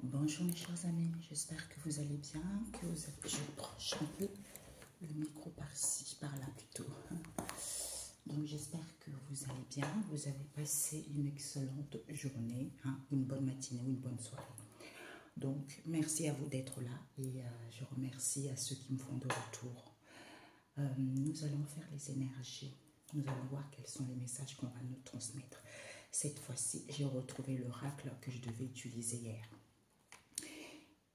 Bonjour mes chers amis, j'espère que vous allez bien, que vous avez... Je proche un peu le micro par-ci, par-là plutôt. Donc j'espère que vous allez bien, vous avez passé une excellente journée, une bonne matinée ou une bonne soirée. Donc merci à vous d'être là et je remercie à ceux qui me font de retour. Nous allons faire les énergies, nous allons voir quels sont les messages qu'on va nous transmettre. Cette fois-ci, j'ai retrouvé l'oracle que je devais utiliser hier.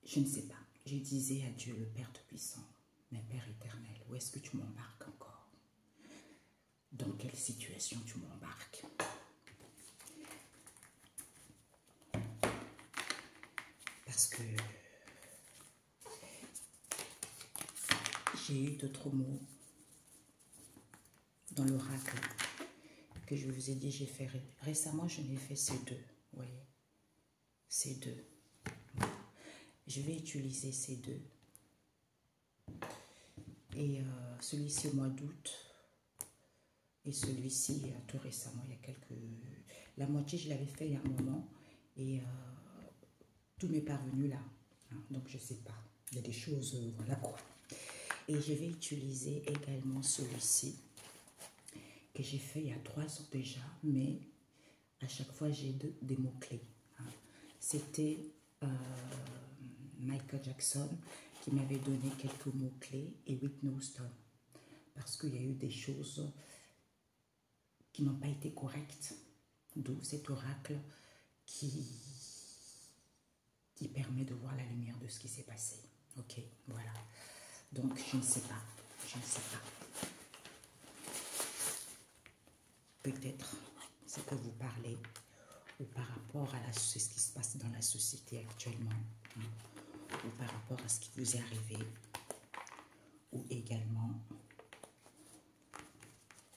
Je ne sais pas. Je disais à Dieu, le Père Tout-Puissant, mais Père éternel, où est-ce que tu m'embarques encore? Dans quelle situation tu m'embarques? Parce que j'ai eu d'autres mots dans l'oracle que je vous ai dit, j'ai fait récemment, je n'ai fait ces deux. Vous voyez? Ces deux. Je vais utiliser ces deux. Et celui-ci au mois d'août. Et celui-ci tout récemment, il y a quelques... La moitié, je l'avais fait il y a un moment. Et tout m'est parvenu là. Donc, je ne sais pas. Il y a des choses, voilà quoi. Et je vais utiliser également celui-ci que j'ai fait il y a 3 ans déjà. Mais à chaque fois, j'ai des mots-clés. C'était Michael Jackson qui m'avait donné quelques mots-clés et Whitney Houston. Parce qu'il y a eu des choses qui n'ont pas été correctes. D'où cet oracle qui permet de voir la lumière de ce qui s'est passé. Ok, voilà. Donc, je ne sais pas. Je ne sais pas. Peut-être ce que vous parlez ou par rapport à ce qui se passe dans la société actuellement, ou par rapport à ce qui vous est arrivé, ou également...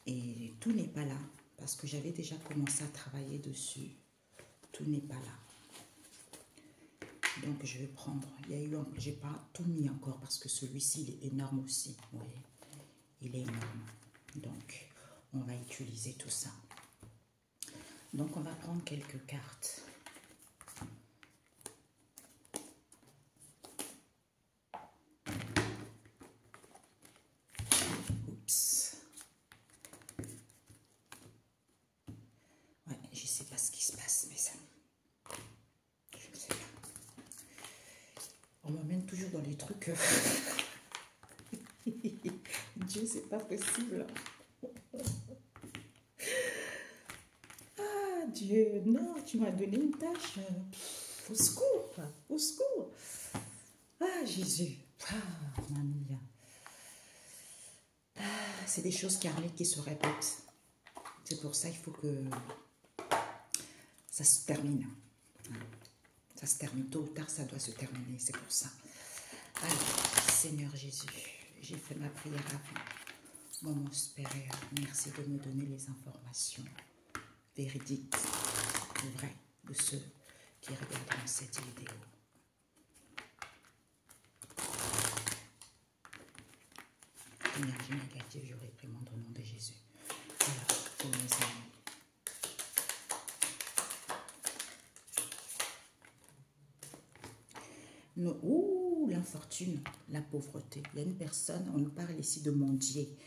Et tout n'est pas là, parce que j'avais déjà commencé à travailler dessus. Tout n'est pas là. Donc, je vais prendre... Il y a eu... J'ai pas tout mis encore, parce que celui-ci, il est énorme aussi. Vous voyez, il est énorme. Donc, on va utiliser tout ça. Donc, on va prendre quelques cartes. Oups. Ouais, je ne sais pas ce qui se passe, mais ça... Je ne sais pas. On m'emmène toujours dans les trucs... Dieu, c'est pas possible. Ah, Dieu, non, tu m'as donné une tâche. Au secours, au secours. Ah, Jésus. Ah, mamie. Ah, c'est des choses qui arrivent, qui se répètent. C'est pour ça qu'il faut que ça se termine. Ça se termine. Tôt ou tard, ça doit se terminer. C'est pour ça. Alors, Seigneur Jésus, j'ai fait ma prière avant. Mon supérieur, merci de me donner les informations véridiques, vraies, de ceux qui regarderont cette vidéo. Énergie négative, je réprimande au nom de Jésus. Alors, pour mes amis. Ouh, l'infortune, la pauvreté. Il y a une personne, on nous parle ici de mendier.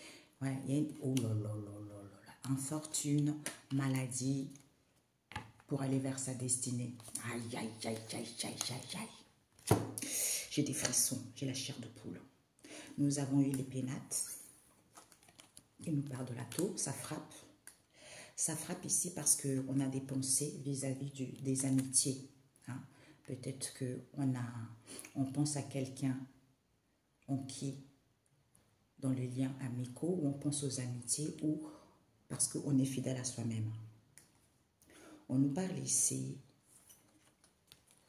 Ouais, il y a une... Oh là là là là là. Infortune, maladie, pour aller vers sa destinée. Aïe, aïe, aïe, aïe, aïe, aïe, aïe. J'ai des frissons, j'ai la chair de poule. Nous avons eu les pénates. Il nous parle de la tour, ça frappe. Ça frappe ici parce qu'on a des pensées vis-à-vis des amitiés. Peut-être qu'on pense à quelqu'un en qui, dans les liens amicaux, ou on pense aux amitiés, ou parce qu'on est fidèle à soi-même. On nous parle ici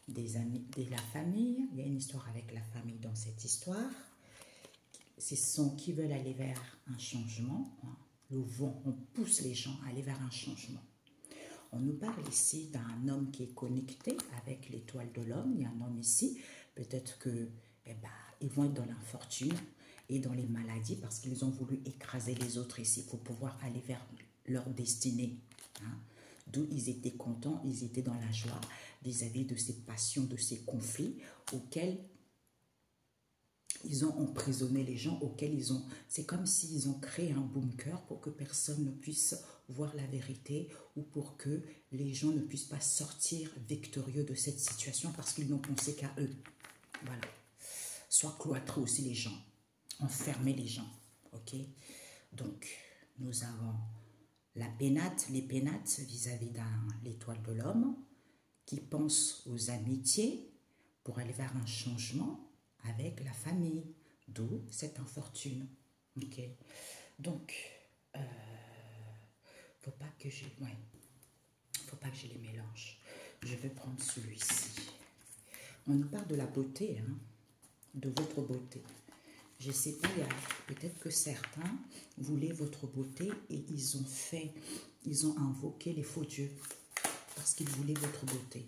des amis, de la famille. Il y a une histoire avec la famille dans cette histoire. Ce sont qui veulent aller vers un changement. Le vent, on pousse les gens à aller vers un changement. On nous parle ici d'un homme qui est connecté avec l'étoile de l'homme. Il y a un homme ici. Peut-être que, ils vont être dans l'infortune et dans les maladies parce qu'ils ont voulu écraser les autres ici pour pouvoir aller vers leur destinée. D'où ils étaient contents, ils étaient dans la joie vis-à-vis de ces passions, de ces conflits auxquels ils ont emprisonné les gens, auxquels ils ont... C'est comme s'ils ont créé un bunker pour que personne ne puisse voir la vérité ou pour que les gens ne puissent pas sortir victorieux de cette situation parce qu'ils n'ont pensé qu'à eux. Voilà. Soit cloîtrer aussi les gens, enfermer les gens. Ok? Donc, nous avons la pénate, les pénates vis-à-vis de l'étoile de l'homme qui pense aux amitiés pour aller vers un changement avec la famille, d'où cette infortune. Ok? Donc, faut pas que je les mélange. Je vais prendre celui-ci. On nous parle de la beauté, hein, de votre beauté. Je ne sais pas, peut-être que certains voulaient votre beauté et ils ont invoqué les faux dieux parce qu'ils voulaient votre beauté.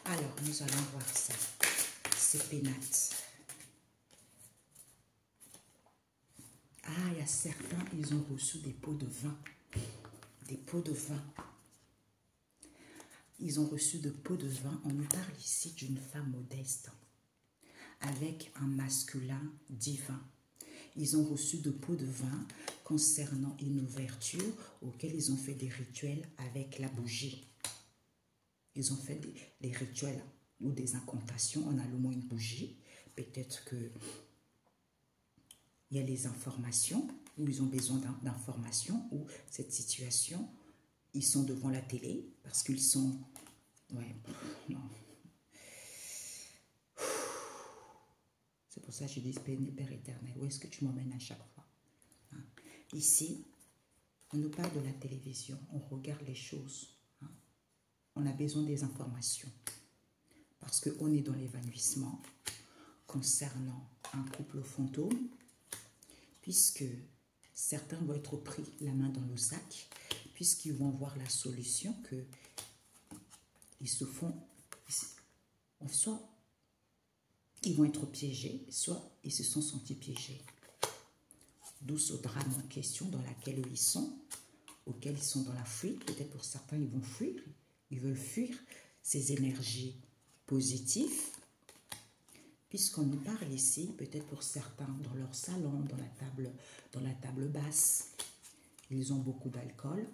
Alors, nous allons voir ça. C'est pénate. Ah, il y a certains, ils ont reçu des pots de vin. Des pots de vin. Ils ont reçu des pots de vin. On nous parle ici d'une femme modeste avec un masculin divin. Ils ont reçu des pots de vin concernant une ouverture auquel ils ont fait des rituels avec la bougie. Ils ont fait des rituels ou des incantations en allumant une bougie. Peut-être que il y a les informations, où ils ont besoin d'informations, ou cette situation, ils sont devant la télé, parce qu'ils sont... Ouais, non. C'est pour ça que je dis, Père éternel, où est-ce que tu m'emmènes à chaque fois? Hein? Ici, on nous parle de la télévision, on regarde les choses. Hein? On a besoin des informations, parce qu'on est dans l'évanouissement concernant un couple fantôme, puisque certains vont être pris la main dans le sac, puisqu'ils vont voir la solution que ils se font, soit ils vont être piégés, soit ils se sont sentis piégés. D'où ce drame en question dans lequel ils sont, auquel ils sont dans la fuite. Peut-être pour certains, ils vont fuir, ils veulent fuir ces énergies positives. Puisqu'on nous parle ici, peut-être pour certains, dans leur salon, dans la table basse, ils ont beaucoup d'alcool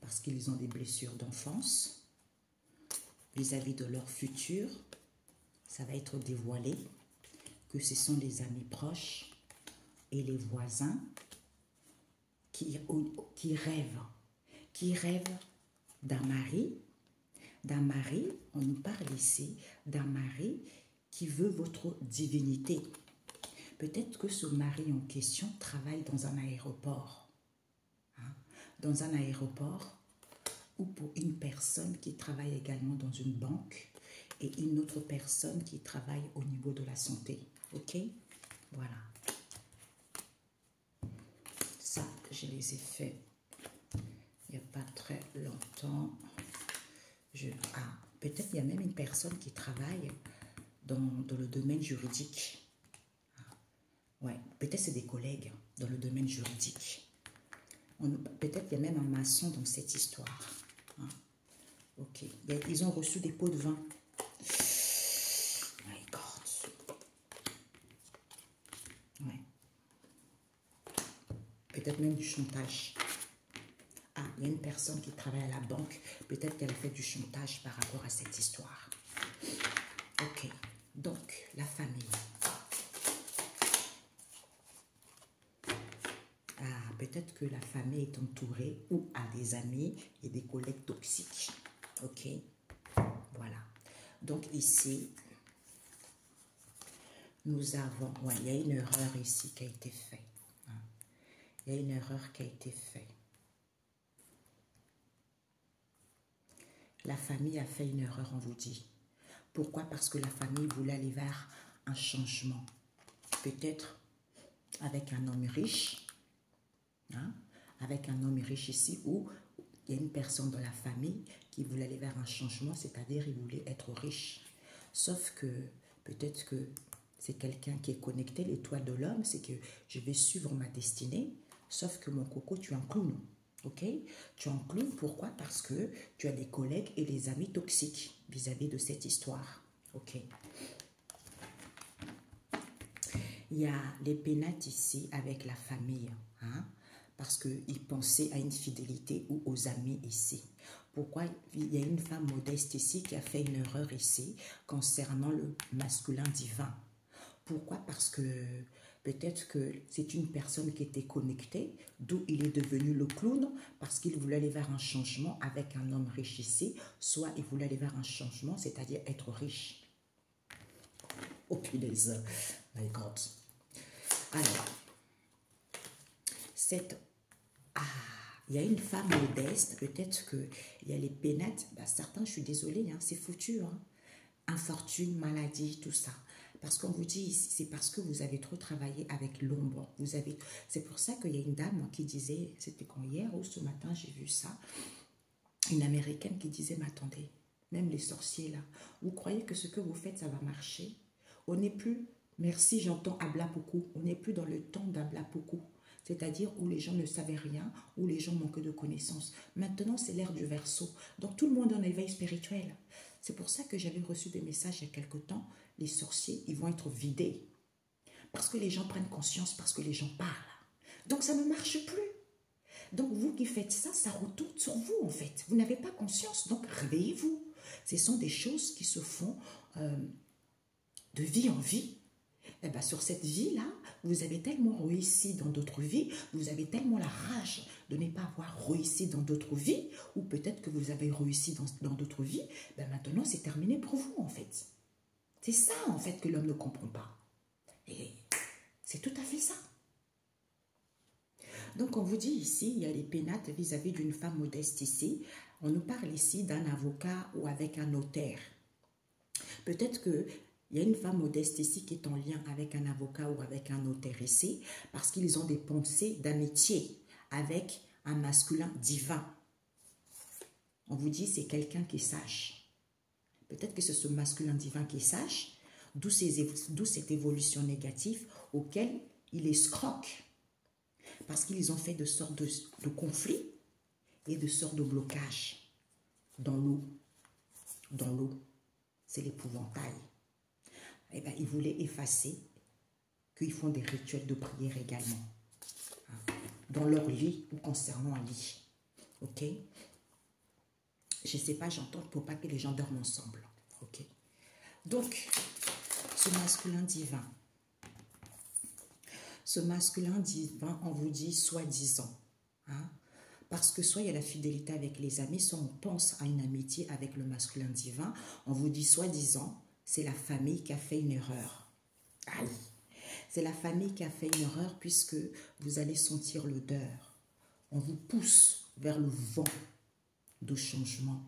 parce qu'ils ont des blessures d'enfance. Vis-à-vis de leur futur, ça va être dévoilé que ce sont les amis proches et les voisins qui rêvent d'un mari. On nous parle ici d'un mari qui veut votre divinité. Peut-être que ce mari en question travaille dans un aéroport. Hein? Dans un aéroport ou pour une personne qui travaille également dans une banque et une autre personne qui travaille au niveau de la santé. Ok? Voilà. Ça, je les ai faits il n'y a pas très longtemps. Peut-être il y a même une personne qui travaille dans le domaine juridique. Ouais, peut-être c'est des collègues dans le domaine juridique. Peut-être qu'il y a même un maçon dans cette histoire. Hein? Ok. Ils ont reçu des pots de vin. My God. Ouais. Peut-être même du chantage. Ah, il y a une personne qui travaille à la banque. Peut-être qu'elle a fait du chantage par rapport à cette histoire. Ok. Donc, la famille. Ah, peut-être que la famille est entourée ou a des amis et des collègues toxiques. Ok. Voilà. Donc, ici, nous avons... Ouais, il y a une erreur ici qui a été faite. Hein. Il y a une erreur qui a été faite. La famille a fait une erreur, on vous dit. Pourquoi? Parce que la famille voulait aller vers un changement. Peut-être avec un homme riche. Hein? Avec un homme riche ici où il y a une personne dans la famille qui voulait aller vers un changement, c'est-à-dire il voulait être riche. Sauf que peut-être que c'est quelqu'un qui est connecté, l'étoile de l'homme, c'est que je vais suivre ma destinée, sauf que mon coco, tu es un clown. Ok? Tu es en clown, pourquoi? Parce que tu as des collègues et des amis toxiques vis-à-vis de cette histoire. Ok? Il y a les pénates ici avec la famille, hein? Parce qu'ils pensaient à une fidélité ou aux amis ici. Pourquoi? Il y a une femme modeste ici qui a fait une erreur ici concernant le masculin divin. Pourquoi? Parce que peut-être que c'est une personne qui était connectée, d'où il est devenu le clown, parce qu'il voulait aller vers un changement avec un homme riche ici, soit il voulait aller vers un changement, c'est-à-dire être riche. Oh punaise, my God. Alors, il y a une femme modeste, peut-être qu'il y a les pénates, certains, je suis désolée, hein, c'est foutu, hein. Infortune, maladie, tout ça. Parce qu'on vous dit, c'est parce que vous avez trop travaillé avec l'ombre. C'est pour ça qu'il y a une dame qui disait, c'était quand hier ou ce matin, j'ai vu ça, une américaine qui disait, mais attendez, même les sorciers là, vous croyez que ce que vous faites, ça va marcher? On n'est plus, merci, j'entends Hablapoku, on n'est plus dans le temps d'Hablapoku. C'est-à-dire où les gens ne savaient rien, où les gens manquaient de connaissances. Maintenant, c'est l'ère du Verseau. Donc, tout le monde est en éveil spirituel. C'est pour ça que j'avais reçu des messages il y a quelque temps. Les sorciers, ils vont être vidés. Parce que les gens prennent conscience, parce que les gens parlent. Donc, ça ne marche plus. Donc, vous qui faites ça, ça retourne sur vous, en fait. Vous n'avez pas conscience, donc réveillez-vous. Ce sont des choses qui se font de vie en vie. Eh bien, sur cette vie-là, vous avez tellement réussi dans d'autres vies, vous avez tellement la rage de ne pas avoir réussi dans d'autres vies, ou peut-être que vous avez réussi dans d'autres vies, ben maintenant c'est terminé pour vous en fait. C'est ça en fait que l'homme ne comprend pas. Et c'est tout à fait ça. Donc on vous dit ici, il y a les pénates vis-à-vis d'une femme modeste ici. On nous parle ici d'un avocat ou avec un notaire. Peut-être que il y a une femme modeste ici qui est en lien avec un avocat ou avec un notaire ici parce qu'ils ont des pensées d'amitié avec un masculin divin. On vous dit c'est quelqu'un qui sache. Peut-être que c'est ce masculin divin qui sache, d'où cette évolution négative auquel il escroque. Parce qu'ils ont fait de sortes de conflits et de sortes de blocages dans l'eau. Dans l'eau, c'est l'épouvantail. Eh bien, ils voulaient effacer qu'ils font des rituels de prière également. Hein, dans leur lit ou concernant un lit. Ok? Je ne sais pas, j'entends pour pas que les gens dorment ensemble. Ok? Donc, ce masculin divin, on vous dit soi-disant. Hein? Parce que soit il y a la fidélité avec les amis, soit on pense à une amitié avec le masculin divin. On vous dit soi-disant, c'est la famille qui a fait une erreur. Aïe! C'est la famille qui a fait une erreur puisque vous allez sentir l'odeur. On vous pousse vers le vent de changement.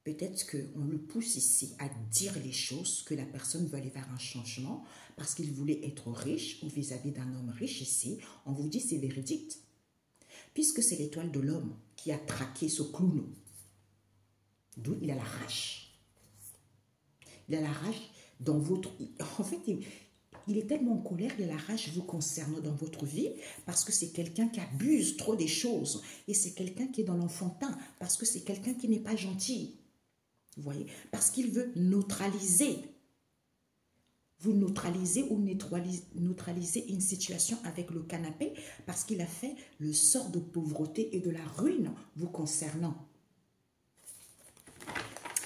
Peut-être qu'on le pousse ici à dire les choses que la personne veut aller vers un changement parce qu'il voulait être riche ou vis-à-vis d'un homme riche ici. On vous dit c'est véridique. Puisque c'est l'étoile de l'homme qui a traqué ce clown. D'où il a la rage. Il a la rage dans votre... En fait, il est tellement en colère, il a la rage vous concernant dans votre vie parce que c'est quelqu'un qui abuse trop des choses. Et c'est quelqu'un qui est dans l'enfantin parce que c'est quelqu'un qui n'est pas gentil. Vous voyez? Parce qu'il veut neutraliser. Vous neutralisez ou neutralisez une situation avec le canapé parce qu'il a fait le sort de pauvreté et de la ruine vous concernant.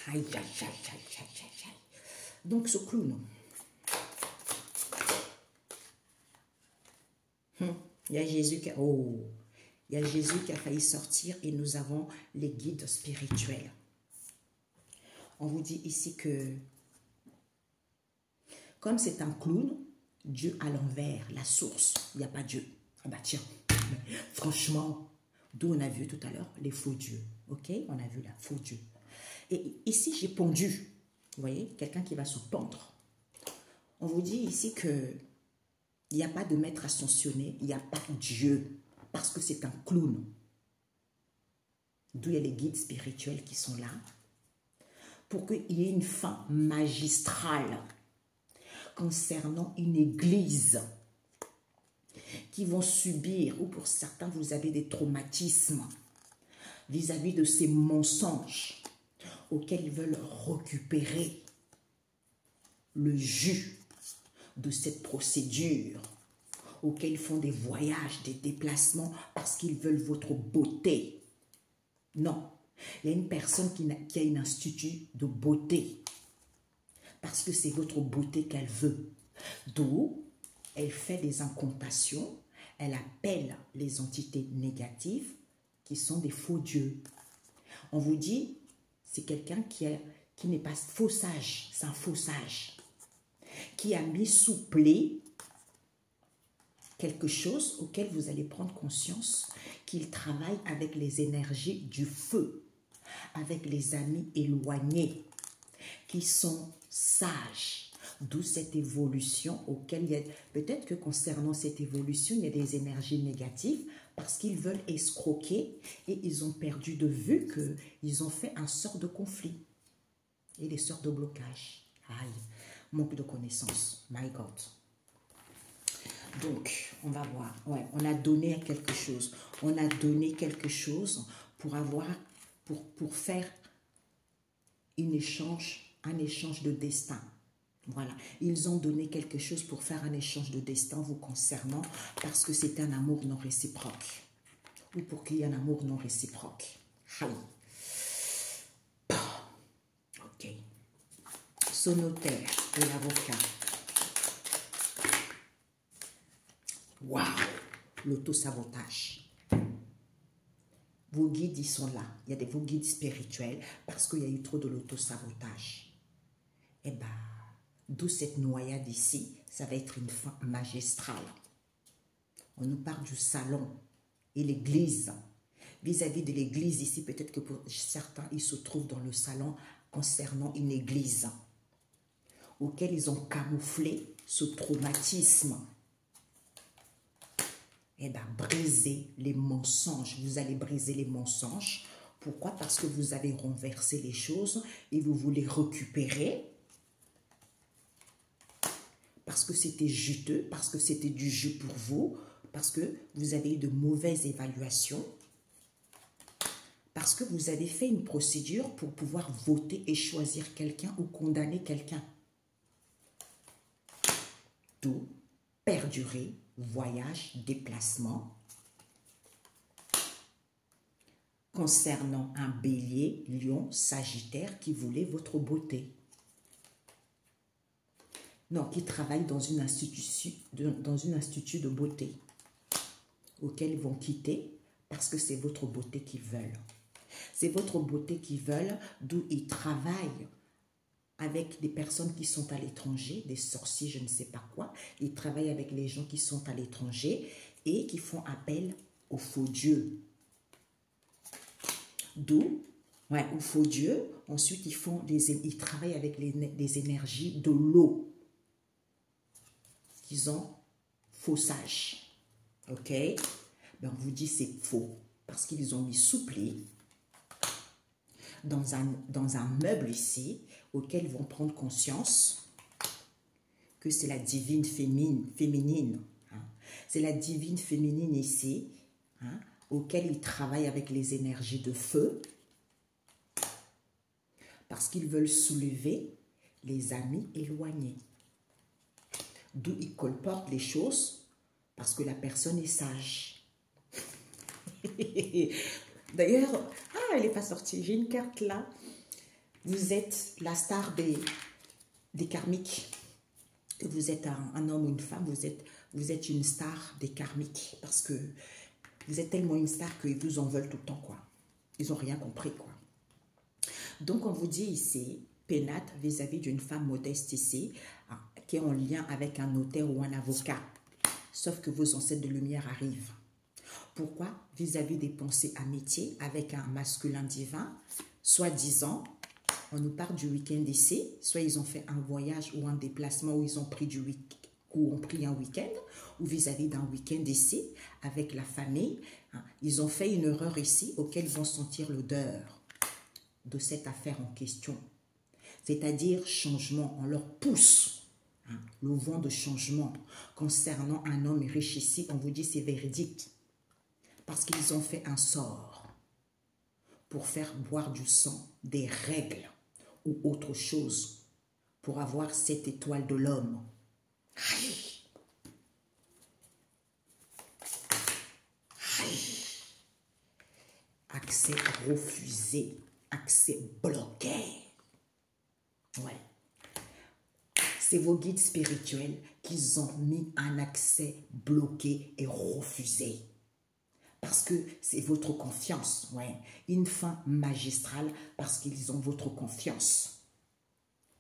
Aïe, aïe, aïe, aïe, aïe, aïe. Donc ce clown, il y a Jésus qui il y a Jésus qui a failli sortir et nous avons les guides spirituels. On vous dit ici que comme c'est un clown, Dieu à l'envers, la source, il n'y a pas Dieu. Ah bah tiens, franchement, d'où on a vu tout à l'heure les faux dieux. Ok, on a vu là, faux dieux. Et ici, j'ai pendu. Vous voyez, quelqu'un qui va se pendre. On vous dit ici que il n'y a pas de maître ascensionné, il n'y a pas Dieu, parce que c'est un clown. D'où il y a les guides spirituels qui sont là, pour qu'il y ait une fin magistrale concernant une église qui vont subir, ou pour certains, vous avez des traumatismes vis-à-vis de ces mensonges auxquels ils veulent récupérer le jus de cette procédure, auxquels ils font des voyages, des déplacements parce qu'ils veulent votre beauté. Non, il y a une personne qui a un institut de beauté parce que c'est votre beauté qu'elle veut. D'où elle fait des incantations, elle appelle les entités négatives qui sont des faux dieux. On vous dit, c'est quelqu'un qui n'est pas faux sage, c'est un faux sage, qui a mis sous plaie quelque chose auquel vous allez prendre conscience qu'il travaille avec les énergies du feu, avec les amis éloignés, qui sont sages. D'où cette évolution auquel il y a... Peut-être que concernant cette évolution, il y a des énergies négatives parce qu'ils veulent escroquer et ils ont perdu de vue qu'ils ont fait un sort de conflit et des sortes de blocage. Aïe, manque de connaissances. My God. Donc, on va voir. Ouais, on a donné quelque chose. On a donné quelque chose pour faire un échange de destin. Voilà, ils ont donné quelque chose pour faire un échange de destin vous concernant parce que c'est un amour non réciproque. Ou pour qu'il y ait un amour non réciproque. Aïe. Ok. Son notaire et l'avocat. Waouh, l'auto-sabotage. Vos guides, ils sont là. Il y a vos guides spirituels parce qu'il y a eu trop de l'auto-sabotage. Eh bien, d'où cette noyade ici, ça va être une fin magistrale. On nous parle du salon et l'église. Vis-à-vis de l'église ici, peut-être que pour certains, ils se trouvent dans le salon concernant une église auquel ils ont camouflé ce traumatisme. Eh bien, brisez les mensonges. Vous allez briser les mensonges. Pourquoi? Parce que vous avez renversé les choses et vous voulez récupérer. Parce que c'était juteux, parce que c'était du jus pour vous, parce que vous avez eu de mauvaises évaluations, parce que vous avez fait une procédure pour pouvoir voter et choisir quelqu'un ou condamner quelqu'un. D'où perdurer, voyage, déplacement. Concernant un bélier, lion, sagittaire qui voulait votre beauté. Non, qui travaille dans une institut de beauté auquel ils vont quitter parce que c'est votre beauté qu'ils veulent. C'est votre beauté qu'ils veulent, d'où ils travaillent avec des personnes qui sont à l'étranger, des sorciers, je ne sais pas quoi. Ils travaillent avec les gens qui sont à l'étranger et qui font appel aux faux dieux. D'où, ouais, aux faux dieux. Ensuite, ils travaillent avec les énergies de l'eau. Ils ont faux sage. Ok? Ben, on vous dit c'est faux. Parce qu'ils ont mis sous pli dans un meuble ici, auquel ils vont prendre conscience que c'est la divine féminine. Hein? C'est la divine féminine ici, hein, auquel ils travaillent avec les énergies de feu. Parce qu'ils veulent soulever les amis éloignés. D'où ils colportent les choses parce que la personne est sage. D'ailleurs, elle n'est pas sortie. J'ai une carte là. Vous êtes la star des karmiques. Que vous êtes un homme ou une femme, vous êtes une star des karmiques. Parce que vous êtes tellement une star qu'ils vous en veulent tout le temps, quoi. Ils n'ont rien compris, quoi. Donc, on vous dit ici, pénate vis-à-vis d'une femme modeste ici, hein, qui est en lien avec un notaire ou un avocat. Sauf que vos ancêtres de lumière arrivent. Pourquoi? Vis-à-vis des pensées amitié avec un masculin divin, soi-disant, on nous parle du week-end ici, soit ils ont fait un voyage ou un déplacement où ils ont pris un week-end, ou vis-à-vis d'un week-end ici, avec la famille, hein, ils ont fait une erreur ici auquel ils vont sentir l'odeur de cette affaire en question. C'est-à-dire changement, on leur pousse. hein, le vent de changement concernant un homme riche ici, on vous dit c'est véridique. Parce qu'ils ont fait un sort pour faire boire du sang, des règles ou autre chose pour avoir cette étoile de l'homme. Aïe. Aïe. Accès refusé, accès bloqué. Ouais. C'est vos guides spirituels qui ont mis un accès bloqué et refusé. Parce que c'est votre confiance, ouais. Une fin magistrale parce qu'ils ont votre confiance.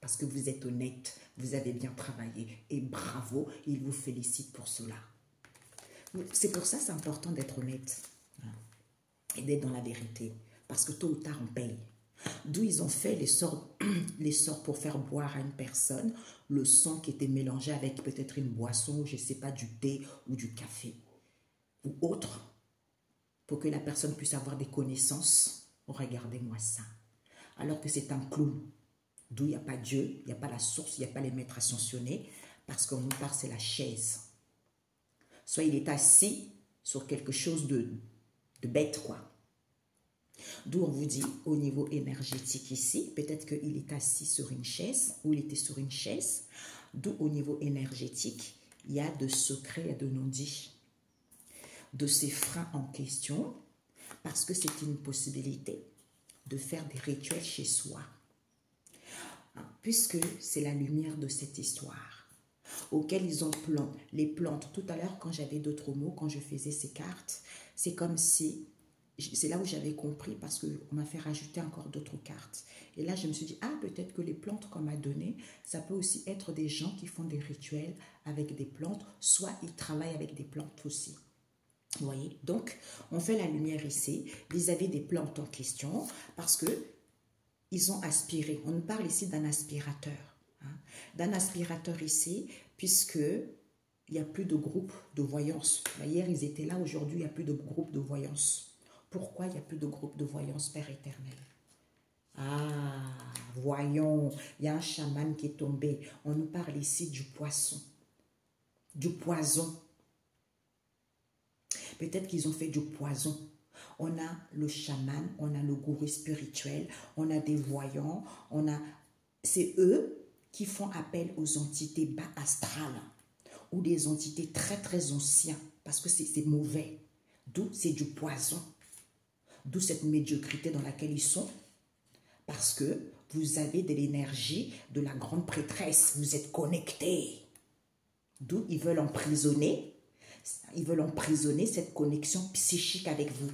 Parce que vous êtes honnête, vous avez bien travaillé et bravo, ils vous félicitent pour cela. C'est pour ça que c'est important d'être honnête, hein, et d'être dans la vérité. Parce que tôt ou tard, on paye. D'où ils ont fait les sorts pour faire boire à une personne le sang qui était mélangé avec peut-être une boisson, je ne sais pas, du thé ou du café ou autre, pour que la personne puisse avoir des connaissances. Regardez-moi ça. Alors que c'est un clown, d'où il n'y a pas Dieu, il n'y a pas la source, il n'y a pas les maîtres ascensionnés, parce qu'on nous parle, c'est la chaise. Soit il est assis sur quelque chose de bête, quoi. D'où on vous dit, au niveau énergétique ici, peut-être qu'il est assis sur une chaise, ou il était sur une chaise. D'où au niveau énergétique, il y a de secrets, il y a de non-dits. De ces freins en question, parce que c'est une possibilité de faire des rituels chez soi. Puisque c'est la lumière de cette histoire, auquel ils ont les plantes. Tout à l'heure, quand j'avais d'autres mots, quand je faisais ces cartes, c'est comme si... C'est là où j'avais compris parce qu'on m'a fait rajouter encore d'autres cartes. Et là, je me suis dit, ah, peut-être que les plantes qu'on m'a données, ça peut aussi être des gens qui font des rituels avec des plantes, soit ils travaillent avec des plantes aussi. Vous voyez? Donc, on fait la lumière ici vis-à-vis des plantes en question parce que ils ont aspiré. On nous parle ici d'un aspirateur. Hein, d'un aspirateur ici, puisque il n'y a plus de groupe de voyance. Hier, ils étaient là. Aujourd'hui, il n'y a plus de groupe de voyance. Pourquoi il n'y a plus de groupe de voyance, Père éternel? Ah, voyons, il y a un chaman qui est tombé. On nous parle ici du poisson, du poison. Peut-être qu'ils ont fait du poison. On a le chaman, on a le gourou spirituel, on a des voyants, c'est eux qui font appel aux entités bas astrales ou des entités très très anciennes parce que c'est mauvais. D'où c'est du poison. D'où cette médiocrité dans laquelle ils sont. Parce que vous avez de l'énergie de la grande prêtresse. Vous êtes connectés. D'où ils veulent emprisonner. Ils veulent emprisonner cette connexion psychique avec vous.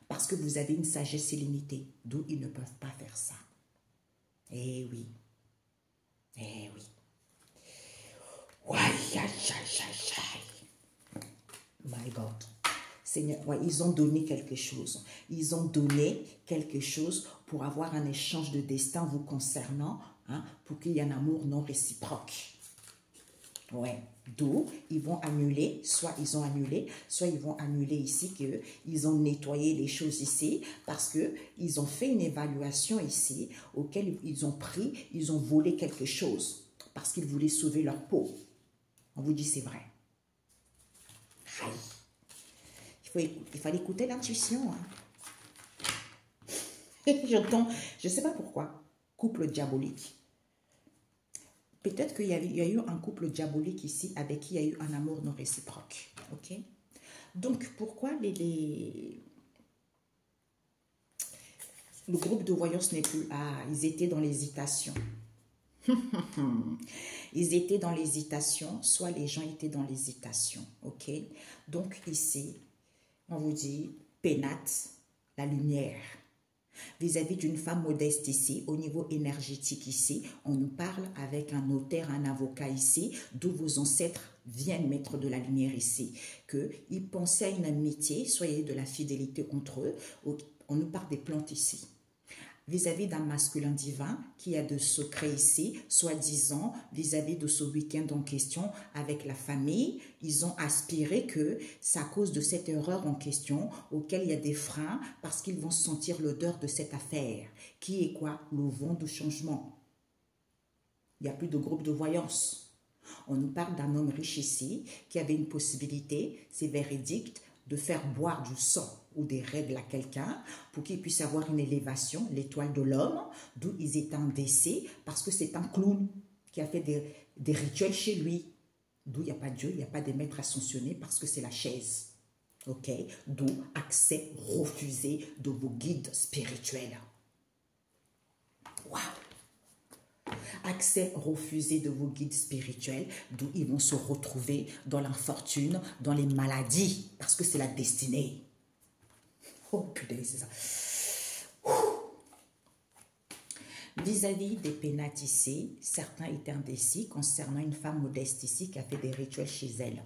Parce que vous avez une sagesse illimitée. D'où ils ne peuvent pas faire ça. Eh oui. Eh oui. My God. Seigneur, ouais, ils ont donné quelque chose. Ils ont donné quelque chose pour avoir un échange de destin vous concernant, hein, pour qu'il y ait un amour non réciproque. Ouais. D'où ils vont annuler, soit ils vont annuler ici qu'ils ont nettoyé les choses ici parce qu'ils ont fait une évaluation ici auquel ils ont volé quelque chose parce qu'ils voulaient sauver leur peau. On vous dit c'est vrai. Aïe. Il fallait écouter l'intuition. Hein. J'entends, je ne sais pas pourquoi, couple diabolique. Peut-être qu'il y a eu un couple diabolique ici avec qui il y a eu un amour non réciproque. Ok? Donc, pourquoi le groupe de voyance n'est plus... Ah, ils étaient dans l'hésitation. Ils étaient dans l'hésitation, soit les gens étaient dans l'hésitation. Ok? Donc, ici... On vous dit, pénate la lumière. Vis-à-vis d'une femme modeste ici, au niveau énergétique ici, on nous parle avec un notaire, un avocat ici, d'où vos ancêtres viennent mettre de la lumière ici. Qu'ils pensaient à une amitié, soyez de la fidélité entre eux. On nous parle des plantes ici. Vis-à-vis d'un masculin divin qui a de secrets ici, soi-disant, vis-à-vis de ce week-end en question avec la famille, ils ont aspiré que c'est à cause de cette erreur en question auquel il y a des freins parce qu'ils vont sentir l'odeur de cette affaire. Qui est quoi? Le vent du changement. Il n'y a plus de groupe de voyance. On nous parle d'un homme riche ici qui avait une possibilité, c'est véridique, de faire boire du sang ou des règles à quelqu'un pour qu'il puisse avoir une élévation, l'étoile de l'homme, d'où ils étaient en décès, parce que c'est un clown qui a fait des rituels chez lui. D'où il n'y a pas de Dieu, il n'y a pas de maître ascensionné parce que c'est la chaise. Ok? D'où accès refusé de vos guides spirituels. Waouh! Accès refusé de vos guides spirituels, d'où ils vont se retrouver dans l'infortune, dans les maladies, parce que c'est la destinée. Oh putain, c'est ça. Vis-à-vis des pénates ici, certains étaient indécis concernant une femme modeste ici qui a fait des rituels chez elle.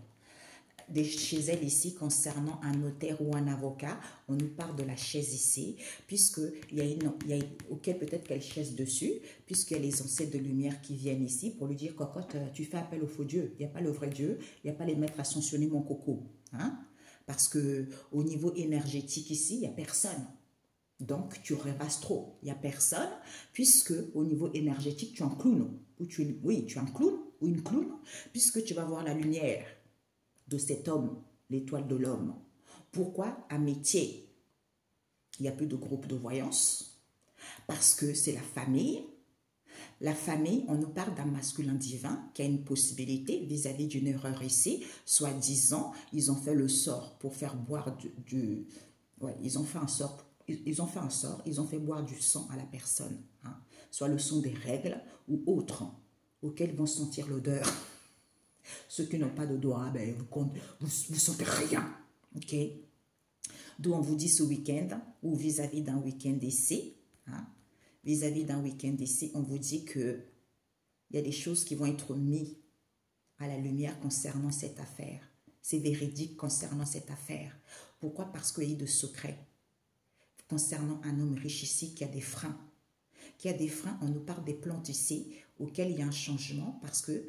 Chez elle ici, concernant un notaire ou un avocat, on nous parle de la chaise ici, puisqu'il y a auquel peut-être qu'elle chaise dessus, puisqu'il y a les ancêtres de lumière qui viennent ici pour lui dire, cocotte, tu fais appel au faux Dieu, il n'y a pas le vrai Dieu, il n'y a pas les maîtres ascensionnés, mon coco. Hein? Parce qu'au niveau énergétique ici, il n'y a personne. Donc, tu rêvasses trop. Il n'y a personne, puisque au niveau énergétique, tu es un clown. Oui, tu es un clown ou une clown, puisque tu vas voir la lumière de cet homme, l'étoile de l'homme. Pourquoi? Un métier. Il n'y a plus de groupe de voyance, parce que c'est la famille. La famille, on nous parle d'un masculin divin qui a une possibilité vis-à-vis d'une erreur ici. Soi-disant, ils ont fait le sort pour faire boire ouais, ils ont fait un sort. Ils ont fait boire du sang à la personne. Hein. Soit le sang des règles ou autres, auxquels vont sentir l'odeur. Ceux qui n'ont pas de doigts, ben, vous sentez rien. Ok? D'où on vous dit ce week-end, ou vis-à-vis d'un week-end ici, hein, vis-à-vis d'un week-end ici, on vous dit qu'il y a des choses qui vont être mises à la lumière concernant cette affaire. C'est véridique concernant cette affaire. Pourquoi? Parce qu'il y a de secrets. Concernant un homme riche ici qui a des freins. Qui a des freins, on nous parle des plantes ici, auxquelles il y a un changement parce que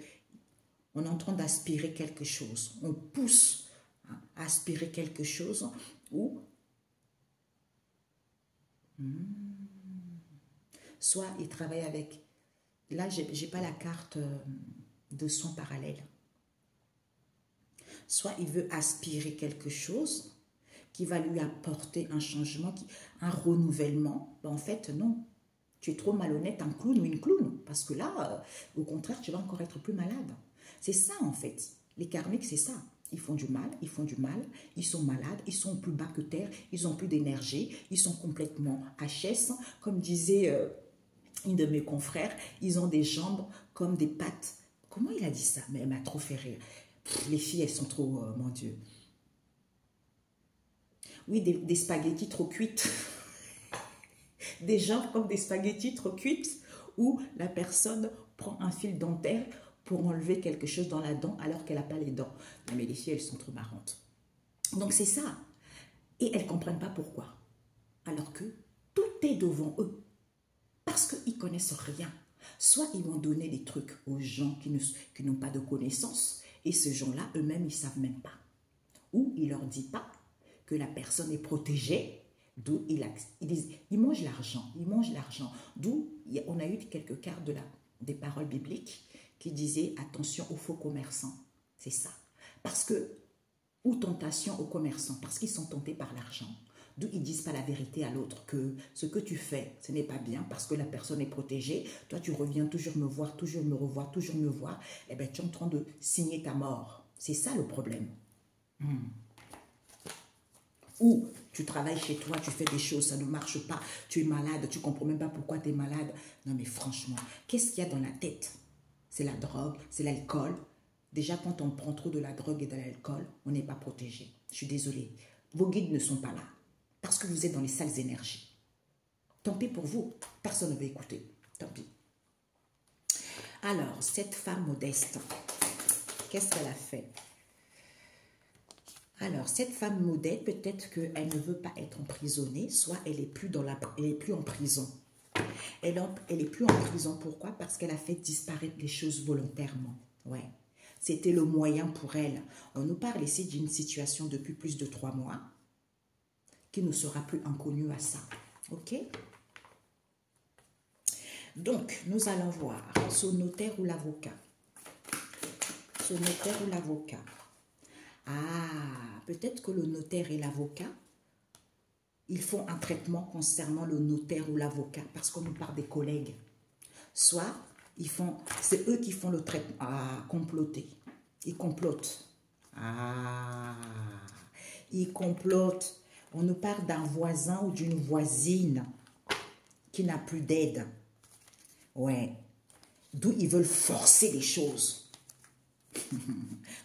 on est en train d'aspirer quelque chose. On pousse à aspirer quelque chose ou soit il travaille avec... Là, je n'ai pas la carte de soins parallèles. Soit il veut aspirer quelque chose qui va lui apporter un changement, un renouvellement. Ben, en fait, non. Tu es trop malhonnête, un clown ou une clown. Parce que là, au contraire, tu vas encore être plus malade. C'est ça, en fait. Les karmiques, c'est ça. Ils font du mal, ils font du mal, ils sont malades, ils sont plus bas que terre, ils n'ont plus d'énergie, ils sont complètement HS. Comme disait une de mes confrères, ils ont des jambes comme des pattes. Comment il a dit ça? Mais elle m'a trop fait rire. Les filles, elles sont trop, mon Dieu. Oui, des spaghettis trop cuites. Des jambes comme des spaghettis trop cuites où la personne prend un fil dentaire pour enlever quelque chose dans la dent alors qu'elle n'a pas les dents. Mais les filles, elles sont trop marrantes. Donc c'est ça. Et elles ne comprennent pas pourquoi. Alors que tout est devant eux. Parce qu'ils ne connaissent rien. Soit ils vont donner des trucs aux gens qui n'ont pas de connaissances. Et ces gens-là, eux-mêmes, ils ne savent même pas. Ou ils ne leur disent pas que la personne est protégée. D'où ils mangent l'argent. Ils mangent l'argent. D'où on a eu quelques cartes des paroles bibliques qui disaient attention aux faux commerçants. C'est ça. Parce que, ou tentation aux commerçants, parce qu'ils sont tentés par l'argent. D'où ils ne disent pas la vérité à l'autre, que ce que tu fais, ce n'est pas bien parce que la personne est protégée. Toi, tu reviens toujours me voir, toujours me revoir, toujours me voir. Eh bien, tu es en train de signer ta mort. C'est ça le problème. Ou tu travailles chez toi, tu fais des choses, ça ne marche pas, tu es malade, tu ne comprends même pas pourquoi tu es malade. Non mais franchement, qu'est-ce qu'il y a dans la tête? C'est la drogue, c'est l'alcool. Déjà, quand on prend trop de la drogue et de l'alcool, on n'est pas protégé. Je suis désolée. Vos guides ne sont pas là. Parce que vous êtes dans les sales énergies. Tant pis pour vous. Personne ne va écouter. Tant pis. Alors, cette femme modeste, qu'est-ce qu'elle a fait? Alors, cette femme modeste, peut-être qu'elle ne veut pas être emprisonnée, soit elle n'est plus, plus en prison. Elle n'est plus en prison. Pourquoi? Parce qu'elle a fait disparaître les choses volontairement. Ouais. C'était le moyen pour elle. On nous parle ici d'une situation depuis plus de 3 mois qui ne sera plus inconnue à ça. OK? Donc, nous allons voir ce notaire ou l'avocat. ce notaire ou l'avocat. Ah, peut-être que le notaire et l'avocat, ils font un traitement concernant le notaire ou l'avocat parce qu'on nous parle des collègues. Soit, c'est eux qui font le traitement. Ah, comploter. Ils complotent. Ah, ils complotent. On nous parle d'un voisin ou d'une voisine qui n'a plus d'aide. Ouais. D'où ils veulent forcer les choses.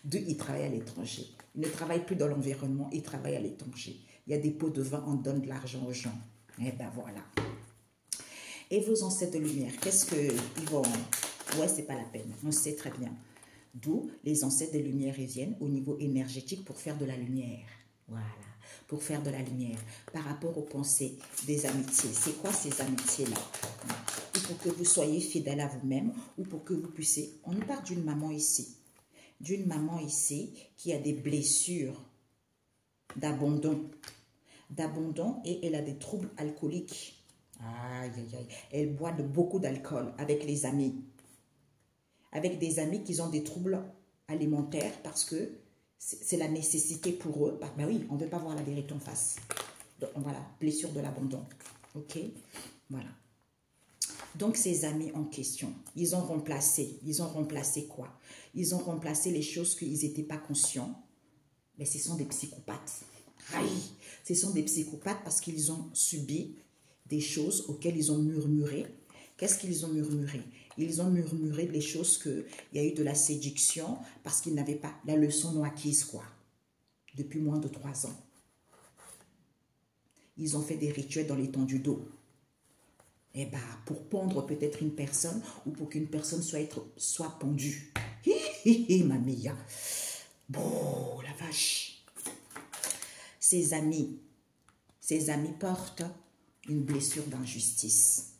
D'où ils travaillent à l'étranger. Ils ne travaillent plus dans l'environnement, ils travaillent à l'étranger. Il y a des pots de vin, on donne de l'argent aux gens. Eh ben voilà. Et vos ancêtres de lumière, qu'est-ce qu'ils vont... Ouais, c'est pas la peine, on sait très bien. D'où les ancêtres des lumières ils viennent au niveau énergétique pour faire de la lumière. Voilà, pour faire de la lumière. Par rapport aux pensées des amitiés. C'est quoi ces amitiés-là? Ou pour que vous soyez fidèle à vous-même, ou pour que vous puissiez... On nous parle d'une maman ici. D'une maman ici qui a des blessures d'abandon. D'abandon et elle a des troubles alcooliques. Aïe, aïe, aïe. Elle boit beaucoup d'alcool avec les amis. Avec des amis qui ont des troubles alimentaires parce que c'est la nécessité pour eux. Ben oui, on ne veut pas voir la vérité en face. Donc, voilà, blessure de l'abandon. Ok? Voilà. Donc, ces amis en question, ils ont remplacé quoi? Ils ont remplacé les choses qu'ils n'étaient pas conscients. Mais ce sont des psychopathes. Aïe! Ce sont des psychopathes parce qu'ils ont subi des choses auxquelles ils ont murmuré. Qu'est-ce qu'ils ont murmuré? Ils ont murmuré les choses qu'il y a eu de la séduction parce qu'ils n'avaient pas la leçon non acquise, quoi. Depuis moins de 3 ans. Ils ont fait des rituels dans les temps du dos. Eh bien, pour pendre peut-être une personne ou pour qu'une personne soit pendue. Ma mia. Bon, la vache. Ces amis portent une blessure d'injustice.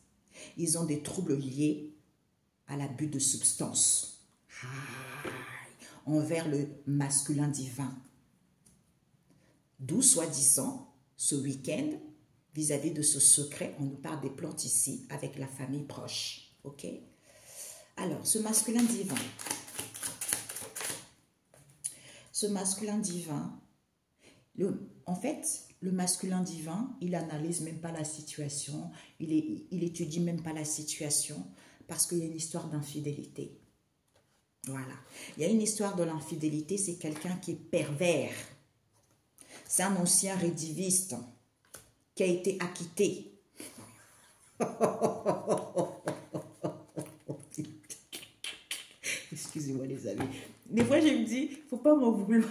Ils ont des troubles liés à l'abus de substances. Envers le masculin divin. D'où, soi-disant, ce week-end, vis-à-vis de ce secret, on nous parle des plantes ici avec la famille proche. Ok? Alors, ce masculin divin, en fait, le masculin divin, il n'analyse même pas la situation, il étudie même pas la situation parce qu'il y a une histoire d'infidélité. Voilà. Il y a une histoire de l'infidélité, c'est quelqu'un qui est pervers. C'est un ancien rédiviste qui a été acquitté. Excusez-moi les amis. Des fois, je me dis, il ne faut pas m'en vouloir.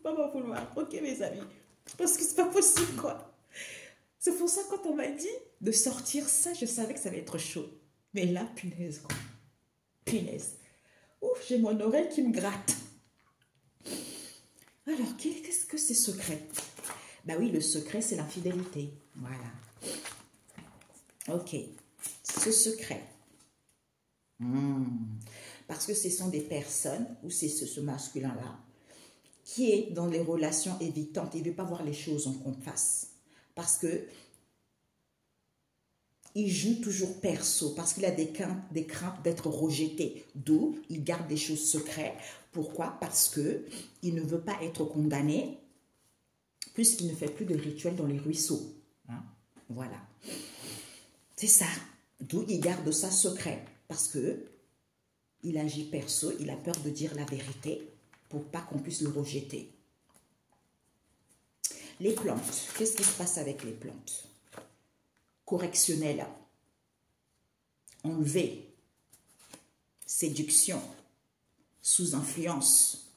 Pas m'en vouloir. Ok, mes amis. Parce que c'est pas possible, quoi. C'est pour ça, quand on m'a dit de sortir ça, je savais que ça allait être chaud. Mais là, punaise, quoi. Punaise. Ouf, j'ai mon oreille qui me gratte. Alors, qu'est-ce que c'est secret? Ben oui, le secret, c'est l'infidélité. Voilà. Ok. Ce secret. Parce que ce sont des personnes, ou c'est ce masculin-là, qui est dans les relations évitantes. Il ne veut pas voir les choses en face. Parce que il joue toujours perso. Parce qu'il a des craintes d'être rejeté. D'où il garde des choses secrètes. Pourquoi? Parce qu'il ne veut pas être condamné. Puisqu'il ne fait plus de rituels dans les ruisseaux. Hein? Voilà. C'est ça. D'où il garde ça secret. Parce que il agit perso. Il a peur de dire la vérité. Pour pas qu'on puisse le rejeter. Les plantes, qu'est-ce qui se passe avec les plantes? Correctionnel, enlever, séduction, sous influence,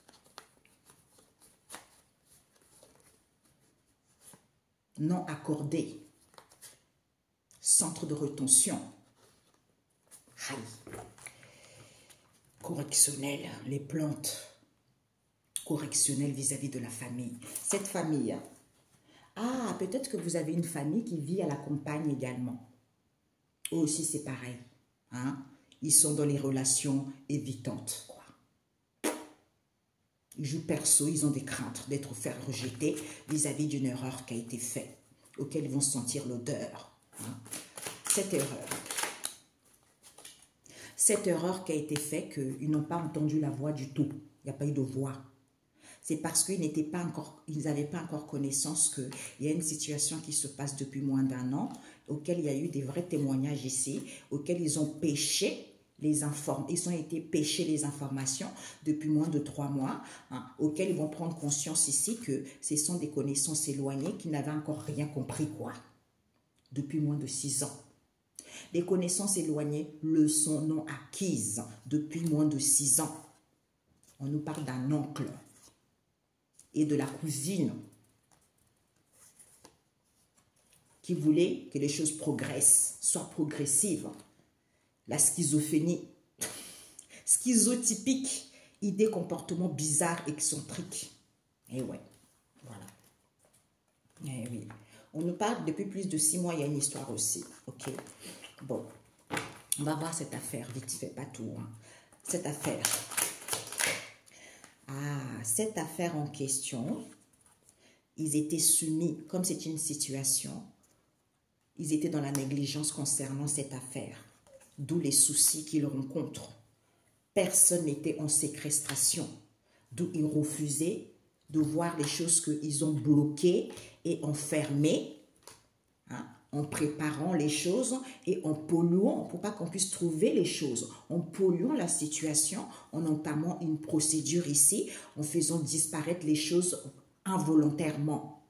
non accordé, centre de rétention, correctionnel, les plantes. Correctionnel vis-à-vis de la famille. Cette famille, ah, peut-être que vous avez une famille qui vit à la campagne également. Eux aussi, c'est pareil. Hein? Ils sont dans les relations évitantes. Quoi. Ils jouent perso, ils ont des craintes d'être fait rejeter vis-à-vis d'une erreur qui a été faite, auquel ils vont sentir l'odeur. Hein? Cette erreur. Cette erreur qui a été faite, qu'ils n'ont pas entendu la voix du tout. Il n'y a pas eu de voix. C'est parce qu'ils n'avaient pas encore connaissance qu'il y a une situation qui se passe depuis moins d'1 an, auquel il y a eu des vrais témoignages ici, auxquels ils ont pêché ils ont été pêchés les informations depuis moins de 3 mois, hein, auxquels ils vont prendre conscience ici que ce sont des connaissances éloignées qui n'avaient encore rien compris, quoi, depuis moins de 6 ans. Les connaissances éloignées le sont non acquises depuis moins de 6 ans. On nous parle d'un oncle et de la cousine qui voulait que les choses progressent, soient progressives. La schizophrénie, schizotypique, idée, comportement bizarre, excentrique. Et ouais, voilà. Eh oui. On nous parle depuis plus de 6 mois, il y a une histoire aussi. Ok. Bon, on va voir cette affaire, vite fait, pas tout. Hein. Cette affaire. Ah, cette affaire en question, ils étaient soumis, comme c'est une situation, ils étaient dans la négligence concernant cette affaire. D'où les soucis qu'ils rencontrent. Personne n'était en séquestration. D'où ils refusaient de voir les choses qu'ils ont bloquées et enfermées, hein, en préparant les choses et en polluant, pour pas qu'on puisse trouver les choses, en polluant la situation, en entamant une procédure ici, en faisant disparaître les choses involontairement.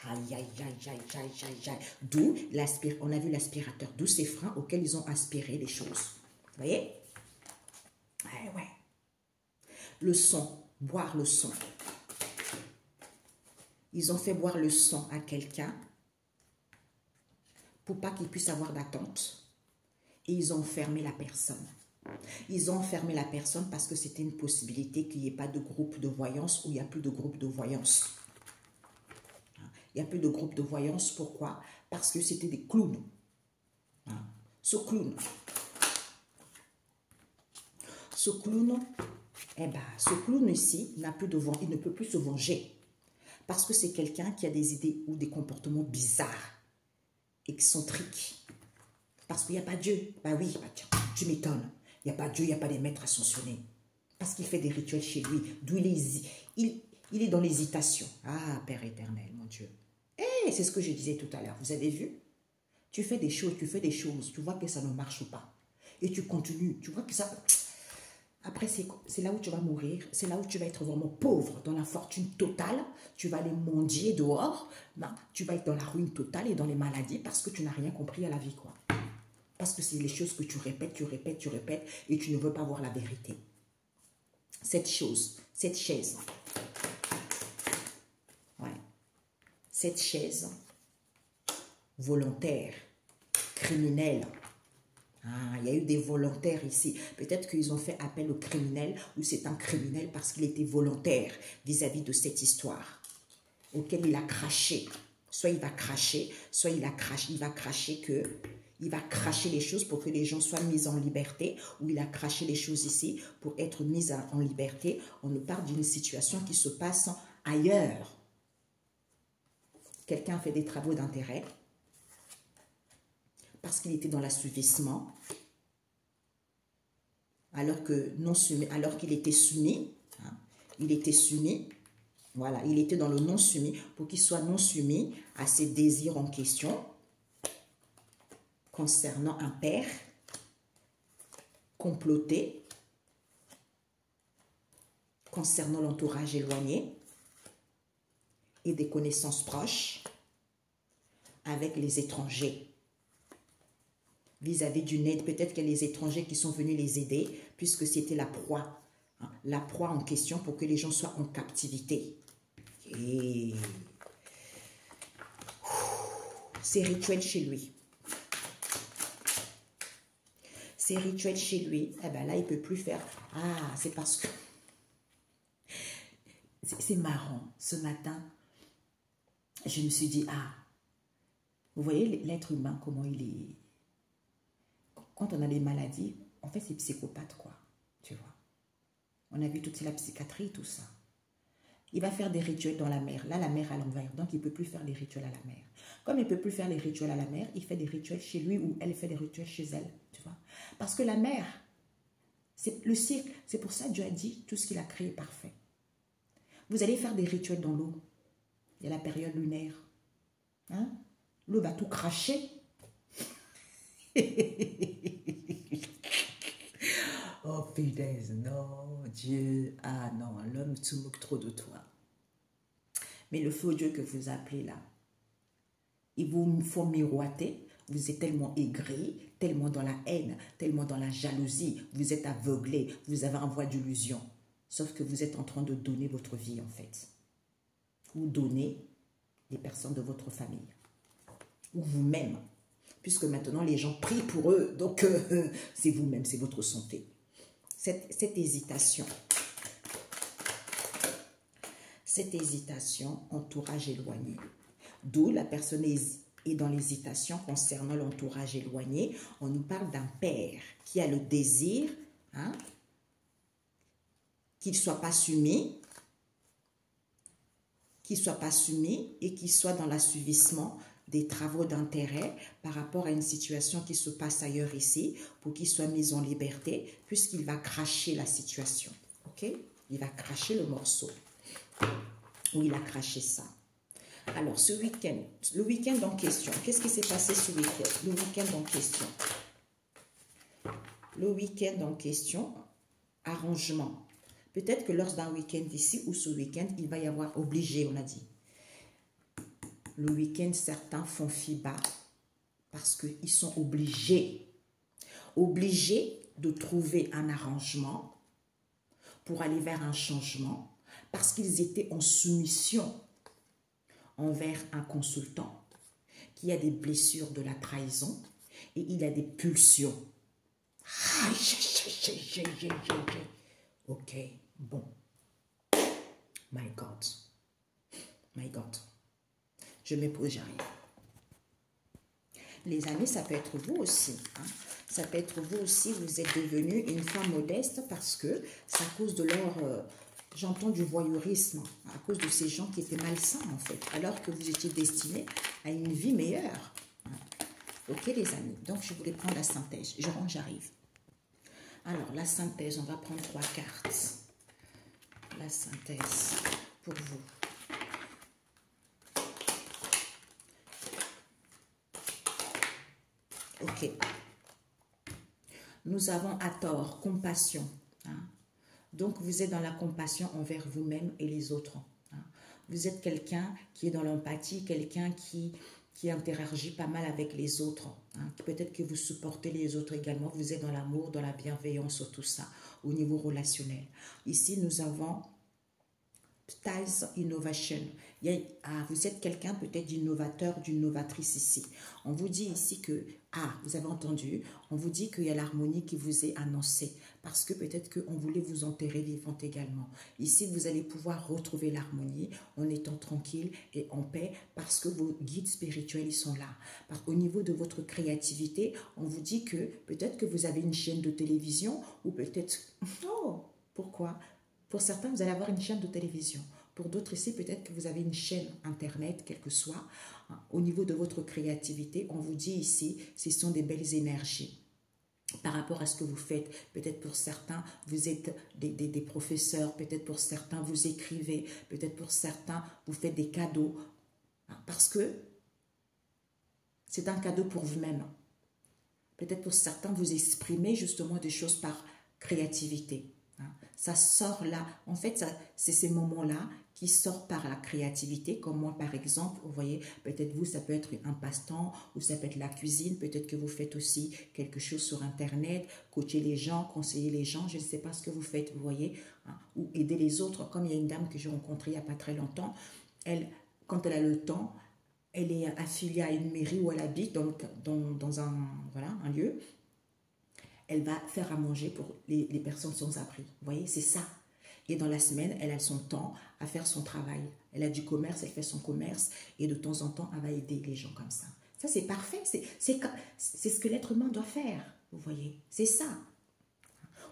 Aïe, aïe, aïe, aïe, aïe, aïe, aïe. D'où, on a vu l'aspirateur, d'où ces freins auxquels ils ont aspiré les choses. Vous voyez? Ouais, ouais. Le sang, boire le sang. Ils ont fait boire le sang à quelqu'un pour pas qu'il puisse avoir d'attente. Et ils ont enfermé la personne. Ils ont enfermé la personne parce que c'était une possibilité qu'il n'y ait pas de groupe de voyance ou il n'y a plus de groupe de voyance. Il n'y a plus de groupe de voyance. Pourquoi? Parce que c'était des clowns. Ce clown ici n'a plus de vent. Il ne peut plus se venger. Parce que c'est quelqu'un qui a des idées ou des comportements bizarres, excentriques. Parce qu'il n'y a pas Dieu. Bah oui, bah tiens, tu m'étonnes. Il n'y a pas Dieu, il n'y a pas des maîtres ascensionnés. Parce qu'il fait des rituels chez lui. D'où il est dans l'hésitation. Ah, Père éternel, mon Dieu. Eh, c'est ce que je disais tout à l'heure. Vous avez vu? Tu fais des choses, tu vois que ça ne marche pas. Et tu continues, tu vois que ça... Après, c'est là où tu vas mourir, c'est là où tu vas être vraiment pauvre, dans la fortune totale. Tu vas aller mendier dehors, ben, tu vas être dans la ruine totale et dans les maladies parce que tu n'as rien compris à la vie, quoi. Parce que c'est les choses que tu répètes, et tu ne veux pas voir la vérité. Cette chaise, ouais, cette chaise volontaire, criminelle. Ah, il y a eu des volontaires ici. Peut-être qu'ils ont fait appel au criminel ou c'est un criminel parce qu'il était volontaire vis-à-vis de cette histoire auquel il a craché. Soit il va cracher, soit il va cracher les choses pour que les gens soient mis en liberté, ou il a craché les choses ici pour être mis en liberté. On nous parle d'une situation qui se passe ailleurs. Quelqu'un fait des travaux d'intérêt parce qu'il était dans l'assouvissement, alors qu'il était soumis, hein, voilà, il était dans le non soumis, pour qu'il soit non soumis à ses désirs en question, concernant un père, comploté, concernant l'entourage éloigné, et des connaissances proches, avec les étrangers. Vis-à-vis d'une aide, peut-être qu'il y a les étrangers qui sont venus les aider, puisque c'était la proie en question pour que les gens soient en captivité. Et c'est rituel chez lui. Ces rituels chez lui, eh ben là, il ne peut plus faire. Ah, c'est parce que... C'est marrant. Ce matin, je me suis dit, ah, vous voyez l'être humain, comment il est... Quand on a des maladies, en fait, c'est psychopathe, quoi. Tu vois. On a vu toute la psychiatrie, tout ça. Il va faire des rituels dans la mer. Là, la mer à l'envers. Donc, il ne peut plus faire les rituels à la mer. Comme il ne peut plus faire les rituels à la mer, il fait des rituels chez lui ou elle fait des rituels chez elle. Tu vois? Parce que la mer, c'est le cycle. C'est pour ça que Dieu a dit tout ce qu'il a créé est parfait. Vous allez faire des rituels dans l'eau. Il y a la période lunaire. Hein? L'eau va tout cracher. Oh, punaise, non, Dieu. Ah non, l'homme se moque trop de toi. Mais le faux Dieu que vous appelez là, il vous faut miroiter. Vous êtes tellement aigri, tellement dans la haine, tellement dans la jalousie. Vous êtes aveuglé, vous avez un voile d'illusion. Sauf que vous êtes en train de donner votre vie en fait. Ou donner les personnes de votre famille. Ou vous-même. Puisque maintenant les gens prient pour eux. Donc c'est vous-même, c'est votre santé. Cette hésitation, entourage éloigné. D'où la personne est dans l'hésitation concernant l'entourage éloigné. On nous parle d'un père qui a le désir hein, qu'il ne soit pas soumis, et qu'il soit dans l'assujettissement des travaux d'intérêt par rapport à une situation qui se passe ailleurs ici pour qu'il soit mis en liberté puisqu'il va cracher la situation. Ok? Il va cracher le morceau. Ou il a craché ça. Alors, ce week-end, le week-end en question, qu'est-ce qui s'est passé ce week-end? Le week-end en question. Le week-end en question, arrangement. Peut-être que lors d'un week-end ici ou ce week-end, il va y avoir obligé, on a dit. Le week-end, certains font FIBA parce qu'ils sont obligés de trouver un arrangement pour aller vers un changement parce qu'ils étaient en soumission envers un consultant qui a des blessures de la trahison et il a des pulsions. Ok, bon. My God. Je me pose, j'arrive. Les amis, ça peut être vous aussi. Hein? Ça peut être vous aussi, vous êtes devenu une femme modeste parce que c'est à cause de leur... j'entends du voyeurisme, à cause de ces gens qui étaient malsains en fait, alors que vous étiez destinés à une vie meilleure. Hein? Ok les amis, donc je voulais prendre la synthèse. J'arrive. Alors, la synthèse, on va prendre 3 cartes. La synthèse pour vous. Ok. Nous avons à tort, compassion. Hein? Donc, vous êtes dans la compassion envers vous-même et les autres. Hein? Vous êtes quelqu'un qui est dans l'empathie, quelqu'un qui interagit pas mal avec les autres. Hein? Peut-être que vous supportez les autres également. Vous êtes dans l'amour, dans la bienveillance, tout ça, au niveau relationnel. Ici, nous avons Styles Innovation. Vous êtes quelqu'un peut-être d'innovateur, d'une novatrice ici. On vous dit ici que, vous avez entendu, on vous dit qu'il y a l'harmonie qui vous est annoncée. Parce que peut-être qu'on voulait vous enterrer vivante également. Ici, vous allez pouvoir retrouver l'harmonie en étant tranquille et en paix parce que vos guides spirituels, ils sont là. Au niveau de votre créativité, on vous dit que peut-être que vous avez une chaîne de télévision ou peut-être... Oh, pourquoi ? Pour certains, vous allez avoir une chaîne de télévision. Pour d'autres ici, peut-être que vous avez une chaîne Internet, quel que soit. Au niveau de votre créativité, on vous dit ici, ce sont des belles énergies. Par rapport à ce que vous faites, peut-être pour certains, vous êtes des professeurs, peut-être pour certains, vous écrivez, peut-être pour certains, vous faites des cadeaux. Parce que c'est un cadeau pour vous-même. Peut-être pour certains, vous exprimez justement des choses par créativité. Ça sort là, en fait, c'est ces moments-là qui sortent par la créativité, comme moi par exemple, vous voyez, peut-être vous, ça peut être un passe-temps, ou ça peut être la cuisine, peut-être que vous faites aussi quelque chose sur Internet, coacher les gens, conseiller les gens, je ne sais pas ce que vous faites, vous voyez, hein, ou aider les autres, comme il y a une dame que j'ai rencontrée il n'y a pas très longtemps, quand elle a le temps, elle est affiliée à une mairie où elle habite, donc dans un lieu. Elle va faire à manger pour les personnes sans abri. Vous voyez, c'est ça. Et dans la semaine, elle a son temps à faire son travail. Elle a du commerce, elle fait son commerce. Et de temps en temps, elle va aider les gens comme ça. Ça, c'est parfait. C'est ce que l'être humain doit faire. Vous voyez, c'est ça.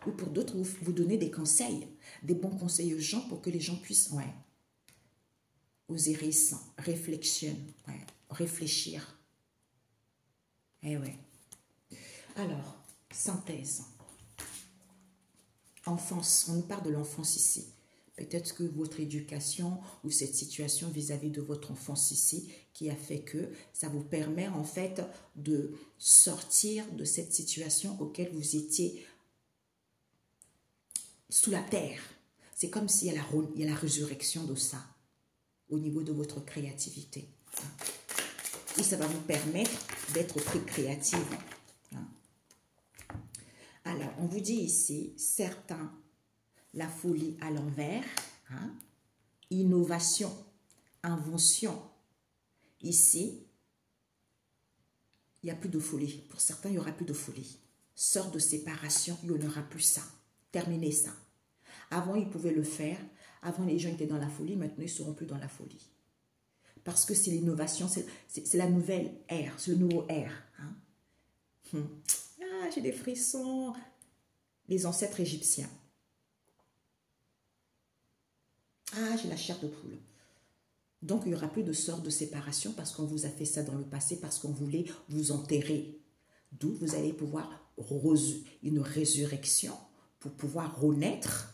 Ou pour d'autres, vous donnez des conseils, des bons conseils aux gens pour que les gens puissent... Ouais. Osiris, réflexion, ouais, réfléchir. Eh ouais. Alors, synthèse. Enfance, on nous parle de l'enfance ici. Peut-être que votre éducation ou cette situation vis-à-vis de votre enfance ici qui a fait que ça vous permet en fait de sortir de cette situation auquel vous étiez sous la terre. C'est comme s'il y a la résurrection de ça au niveau de votre créativité. Et ça va vous permettre d'être très créative. Alors, on vous dit ici, certains, la folie à l'envers, innovation, invention. Ici, il n'y a plus de folie. Pour certains, il n'y aura plus de folie. Sort de séparation, il n'y aura plus ça. Terminez ça. Avant, ils pouvaient le faire. Avant, les gens étaient dans la folie. Maintenant, ils ne seront plus dans la folie. Parce que c'est l'innovation, c'est la nouvelle ère, c'est le nouveau ère. Ah, j'ai des frissons. Les ancêtres égyptiens. Ah, j'ai la chair de poule. Donc, il n'y aura plus de sorte de séparation parce qu'on vous a fait ça dans le passé, parce qu'on voulait vous enterrer. D'où vous allez pouvoir une résurrection pour pouvoir renaître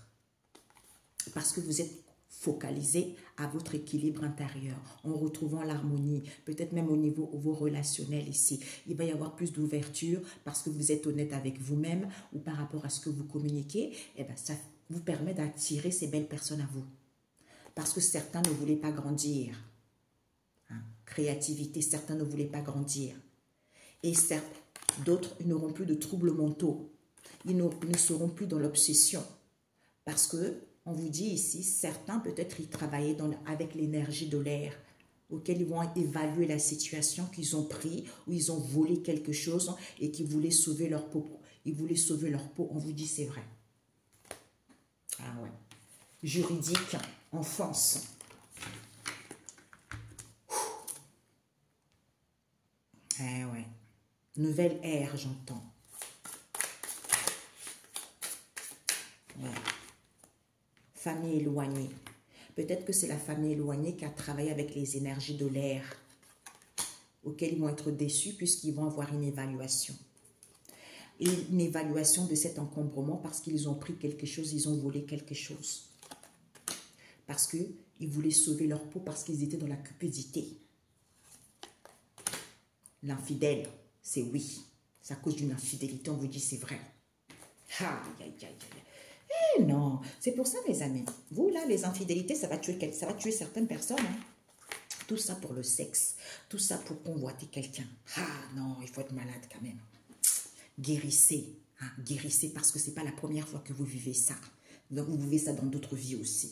parce que vous êtes focalisé à votre équilibre intérieur, en retrouvant l'harmonie, peut-être même au niveau vos relationnels ici. Il va y avoir plus d'ouverture parce que vous êtes honnête avec vous-même ou par rapport à ce que vous communiquez. Et bien, ça vous permet d'attirer ces belles personnes à vous. Parce que certains ne voulaient pas grandir. Créativité, certains ne voulaient pas grandir. Et certes, d'autres n'auront plus de troubles mentaux. Ils ne seront plus dans l'obsession. Parce que, on vous dit ici, certains peut-être ils travaillaient avec l'énergie de l'air, auquel ils vont évaluer la situation qu'ils ont pris ou ils ont volé quelque chose et qu'ils voulaient sauver leur peau. Ils voulaient sauver leur peau, on vous dit c'est vrai. Ah ouais. Juridique, enfance. Eh ouais. Nouvelle ère, j'entends. Ouais. Famille éloignée. Peut-être que c'est la famille éloignée qui a travaillé avec les énergies de l'air, auxquelles ils vont être déçus puisqu'ils vont avoir une évaluation. Et une évaluation de cet encombrement parce qu'ils ont pris quelque chose, ils ont volé quelque chose. Parce qu'ils voulaient sauver leur peau parce qu'ils étaient dans la cupidité. L'infidèle, c'est oui. C'est à cause d'une infidélité, on vous dit c'est vrai. Aïe, aïe, aïe, aïe. Eh non, c'est pour ça mes amis. Vous là, les infidélités, ça va tuer certaines personnes. Tout ça pour le sexe. Tout ça pour convoiter quelqu'un. Ah non, il faut être malade quand même. Guérissez. Guérissez parce que ce n'est pas la première fois que vous vivez ça. Vous vivez ça dans d'autres vies aussi.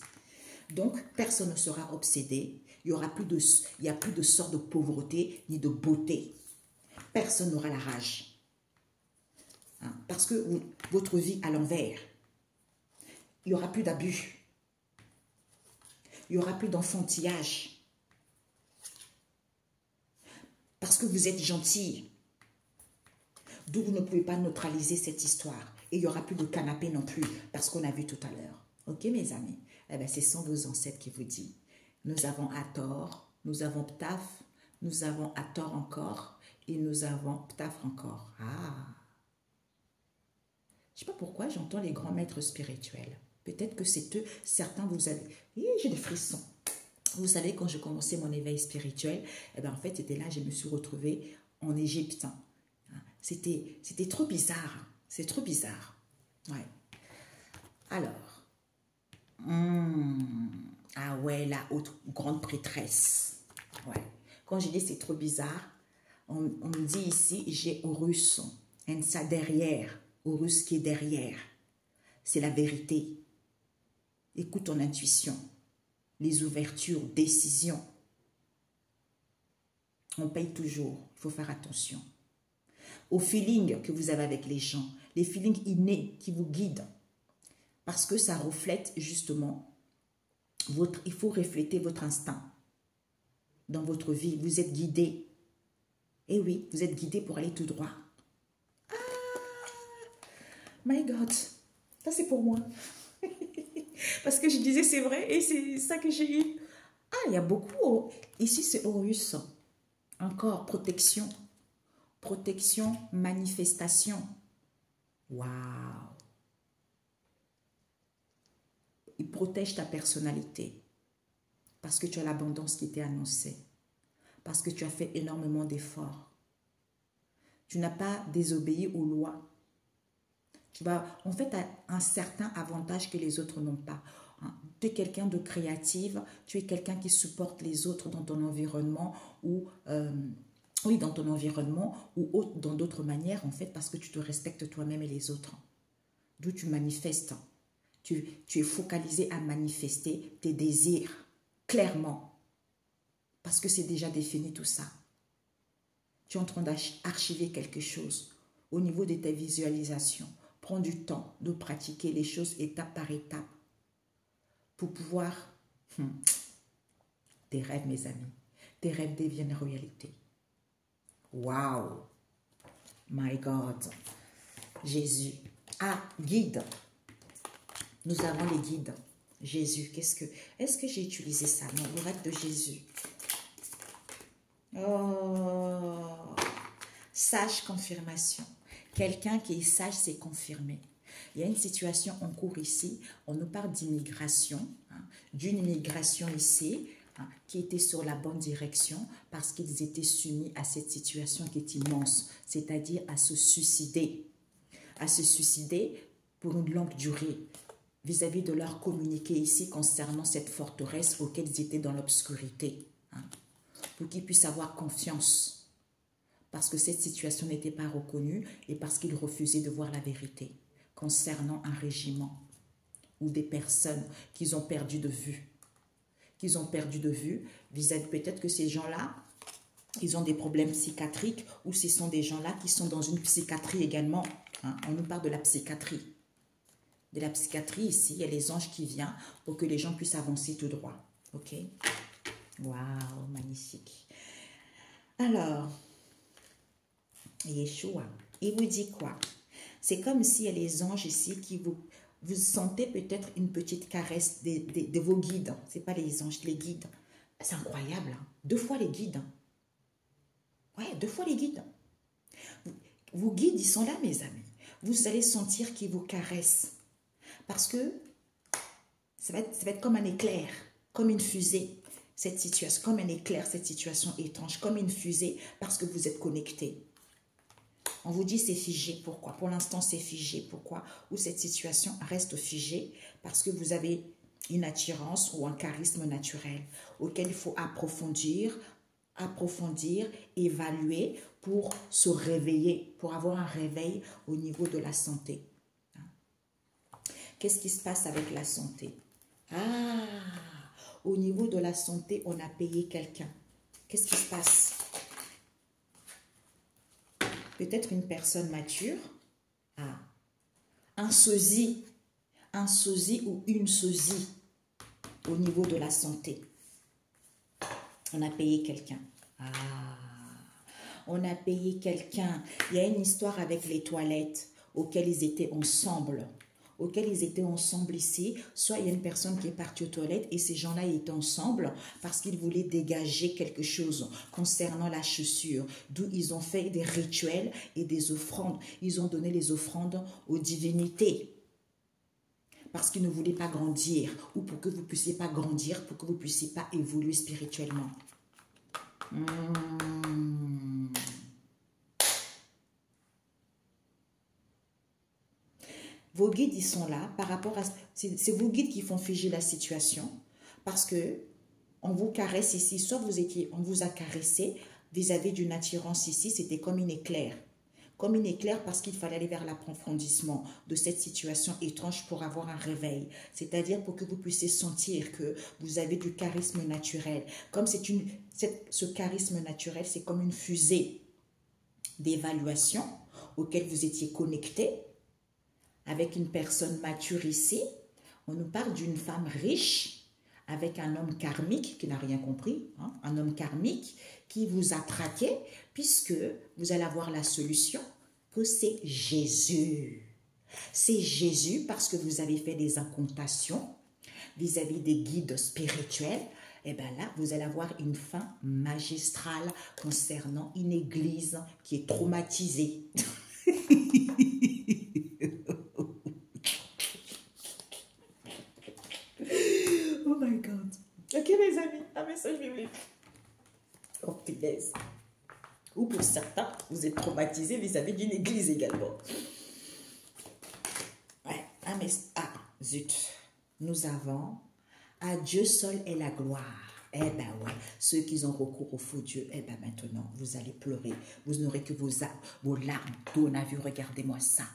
Donc, personne ne sera obsédé. Il n'y a plus de sorte de pauvreté ni de beauté. Personne n'aura la rage. Parce que votre vie à l'envers. Il n'y aura plus d'abus. Il n'y aura plus d'enfantillage. Parce que vous êtes gentil. D'où vous ne pouvez pas neutraliser cette histoire. Et il n'y aura plus de canapé non plus, parce qu'on a vu tout à l'heure. Ok, mes amis? Eh bien, c'est sans vos ancêtres qui vous dit. Nous avons Hathor, nous avons Ptah, nous avons Hathor encore, et nous avons Ptah encore. Ah! Je ne sais pas pourquoi j'entends les grands maîtres spirituels. Peut-être que c'est eux, certains vous avez... J'ai des frissons. Vous savez, quand je commençais mon éveil spirituel, eh bien, en fait, c'était là, je me suis retrouvée en Égypte. C'était trop bizarre. C'est trop bizarre. Ouais. Alors. Ah ouais, la haute grande prêtresse. Ouais. Quand je dis c'est trop bizarre, on me dit ici, j'ai Horus. Ça derrière. Horus qui est derrière. C'est la vérité. Écoute ton intuition. Les ouvertures, décisions. On paye toujours. Il faut faire attention. Au feeling que vous avez avec les gens. Les feelings innés qui vous guident. Parce que ça reflète justement, il faut refléter votre instinct. Dans votre vie, vous êtes guidé. Eh oui, vous êtes guidé pour aller tout droit. Ah, my God, ça c'est pour moi. Parce que je disais c'est vrai et c'est ça que j'ai eu. il y a beaucoup. Ici, c'est Horus. Encore, protection. Protection, manifestation. Waouh. Il protège ta personnalité. Parce que tu as l'abondance qui était annoncée. Parce que tu as fait énormément d'efforts. Tu n'as pas désobéi aux lois. Tu vas, en fait, tu as un certain avantage que les autres n'ont pas. Tu es quelqu'un de créative, tu es quelqu'un qui supporte les autres dans ton environnement ou, oui, dans ton environnement ou dans d'autres manières, en fait, parce que tu te respectes toi-même et les autres. D'où tu manifestes. Tu es focalisé à manifester tes désirs clairement. Parce que c'est déjà défini tout ça. Tu es en train d'archiver quelque chose au niveau de ta visualisation. Prends du temps de pratiquer les choses étape par étape pour pouvoir... Tes rêves, mes amis, tes rêves deviennent réalité. Wow! My God! Jésus. Ah, guide. Nous avons les guides. Jésus, est-ce que j'ai utilisé ça? Non, l'oracle de Jésus. Oh! Sage confirmation. Quelqu'un qui est sage, c'est confirmé. Il y a une situation en cours ici. On nous parle d'immigration, d'une immigration ici, qui était sur la bonne direction parce qu'ils étaient soumis à cette situation qui est immense, c'est-à-dire à se suicider. À se suicider pour une longue durée vis-à-vis de leur communiqué ici concernant cette forteresse auquel ils étaient dans l'obscurité. Pour qu'ils puissent avoir confiance. Parce que cette situation n'était pas reconnue et parce qu'ils refusaient de voir la vérité concernant un régiment ou des personnes qu'ils ont perdu de vue. Qu'ils ont perdu de vue vis-à-vis peut-être que ces gens-là, ils ont des problèmes psychiatriques ou ce sont des gens-là qui sont dans une psychiatrie également. On nous parle de la psychiatrie. De la psychiatrie ici, il y a les anges qui viennent pour que les gens puissent avancer tout droit. Ok? Waouh, magnifique. Alors... Yeshua, il vous dit quoi? C'est comme s'il y a les anges ici qui vous sentez peut-être une petite caresse de vos guides. Ce n'est pas les anges, les guides. C'est incroyable. Hein? 2 fois les guides. Ouais, 2 fois les guides. Vos guides, ils sont là, mes amis. Vous allez sentir qu'ils vous caressent. Parce que ça va être comme un éclair, comme une fusée. Cette situation, comme un éclair, cette situation étrange, comme une fusée, parce que vous êtes connectés. On vous dit c'est figé. Pourquoi? Pour l'instant, c'est figé. Pourquoi? Ou cette situation reste figée parce que vous avez une attirance ou un charisme naturel auquel il faut approfondir, évaluer pour se réveiller, pour avoir un réveil au niveau de la santé. Qu'est-ce qui se passe avec la santé? Ah, au niveau de la santé, on a payé quelqu'un. Qu'est-ce qui se passe? Peut-être une personne mature, un sosie ou une sosie au niveau de la santé. On a payé quelqu'un. On a payé quelqu'un. Il y a une histoire avec les toilettes auxquelles ils étaient ensemble. Ici, soit il y a une personne qui est partie aux toilettes et ces gens-là étaient ensemble parce qu'ils voulaient dégager quelque chose concernant la chaussure, d'où ils ont fait des rituels et des offrandes. Ils ont donné les offrandes aux divinités parce qu'ils ne voulaient pas grandir ou pour que vous ne puissiez pas grandir, pour que vous ne puissiez pas évoluer spirituellement. Vos guides, ils sont là par rapport à... C'est vos guides qui font figer la situation parce que on vous caresse ici, soit on vous a caressé vis-à-vis d'une attirance ici, c'était comme une éclair. Comme une éclair parce qu'il fallait aller vers l'approfondissement de cette situation étrange pour avoir un réveil. C'est-à-dire pour que vous puissiez sentir que vous avez du charisme naturel. Comme ce charisme naturel, c'est comme une fusée d'évaluation auquel vous étiez connecté. Avec une personne mature ici, on nous parle d'une femme riche avec un homme karmique qui n'a rien compris, un homme karmique qui vous a traqué puisque vous allez avoir la solution que c'est Jésus. C'est Jésus parce que vous avez fait des incantations vis-à-vis des guides spirituels Et bien là, vous allez avoir une fin magistrale concernant une église qui est traumatisée. Oh my God. Ok les amis, un message biblique. Oh punaise. Ou pour certains, vous êtes traumatisés vis-à-vis d'une église également. Ouais, mais zut. Nous avons à Dieu seul est la gloire. Eh ben ouais, ceux qui ont recours au faux Dieu, eh ben maintenant, vous allez pleurer. Vous n'aurez que vos larmes. Tout on a vu, regardez-moi ça.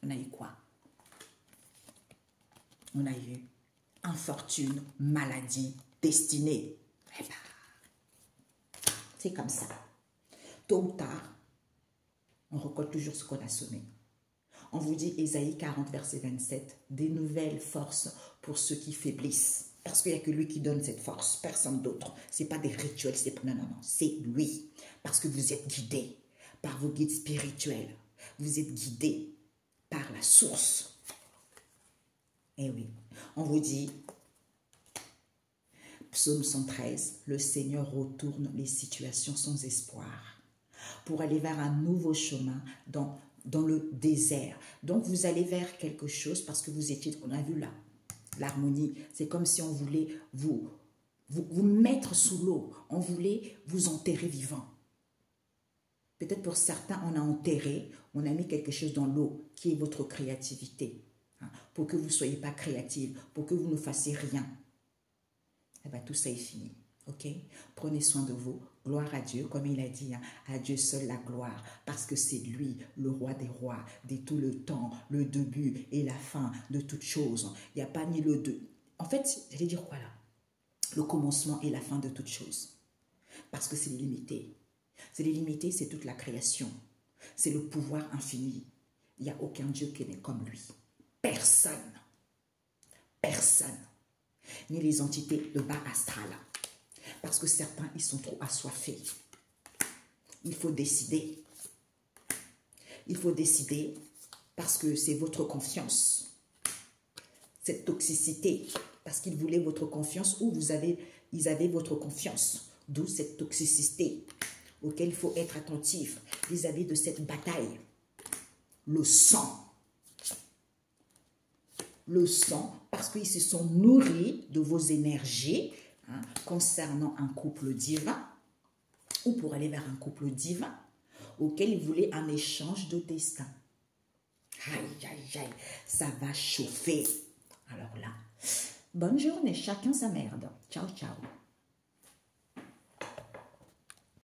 On a eu quoi? On a eu infortune, maladie, destinée. Eh ben, c'est comme ça. Tôt ou tard, on récolte toujours ce qu'on a semé. On vous dit, Ésaïe 40, verset 27, des nouvelles forces pour ceux qui faiblissent. Parce qu'il n'y a que lui qui donne cette force, personne d'autre. Ce n'est pas des rituels, non, c'est lui. Parce que vous êtes guidés par vos guides spirituels. Vous êtes guidés par la source. Eh oui, on vous dit, Psaume 113, le Seigneur retourne les situations sans espoir pour aller vers un nouveau chemin dans le désert. Donc, vous allez vers quelque chose parce que vous étiez, on a vu là, l'harmonie. C'est comme si on voulait vous mettre sous l'eau. On voulait vous enterrer vivant. Peut-être pour certains, on a enterré, on a mis quelque chose dans l'eau qui est votre créativité. Hein, pour que vous ne soyez pas créative, pour que vous ne fassiez rien. Eh bien, tout ça est fini. Ok? Prenez soin de vous. Gloire à Dieu, comme il a dit, hein, à Dieu seul la gloire, parce que c'est lui, le roi des rois, de tout le temps, le début et la fin de toutes choses. Il n'y a pas ni le deux. En fait, j'allais dire quoi là? Le commencement et la fin de toutes choses. Parce que c'est l'illimité. C'est l'illimité, c'est toute la création. C'est le pouvoir infini. Il n'y a aucun Dieu qui n'est comme lui. Personne. Personne. Ni les entités de bas astral. Parce que certains, ils sont trop assoiffés. Il faut décider. Il faut décider parce que c'est votre confiance. Cette toxicité, parce qu'ils voulaient votre confiance ou ils avaient votre confiance. D'où cette toxicité auquel il faut être attentif vis-à-vis de cette bataille. Le sang. Le sang, parce qu'ils se sont nourris de vos énergies, hein, concernant un couple divin, ou pour aller vers un couple divin, auquel ils voulaient un échange de destin. Aïe, aïe, aïe, ça va chauffer. Alors là, bonne journée, chacun sa merde. Ciao, ciao.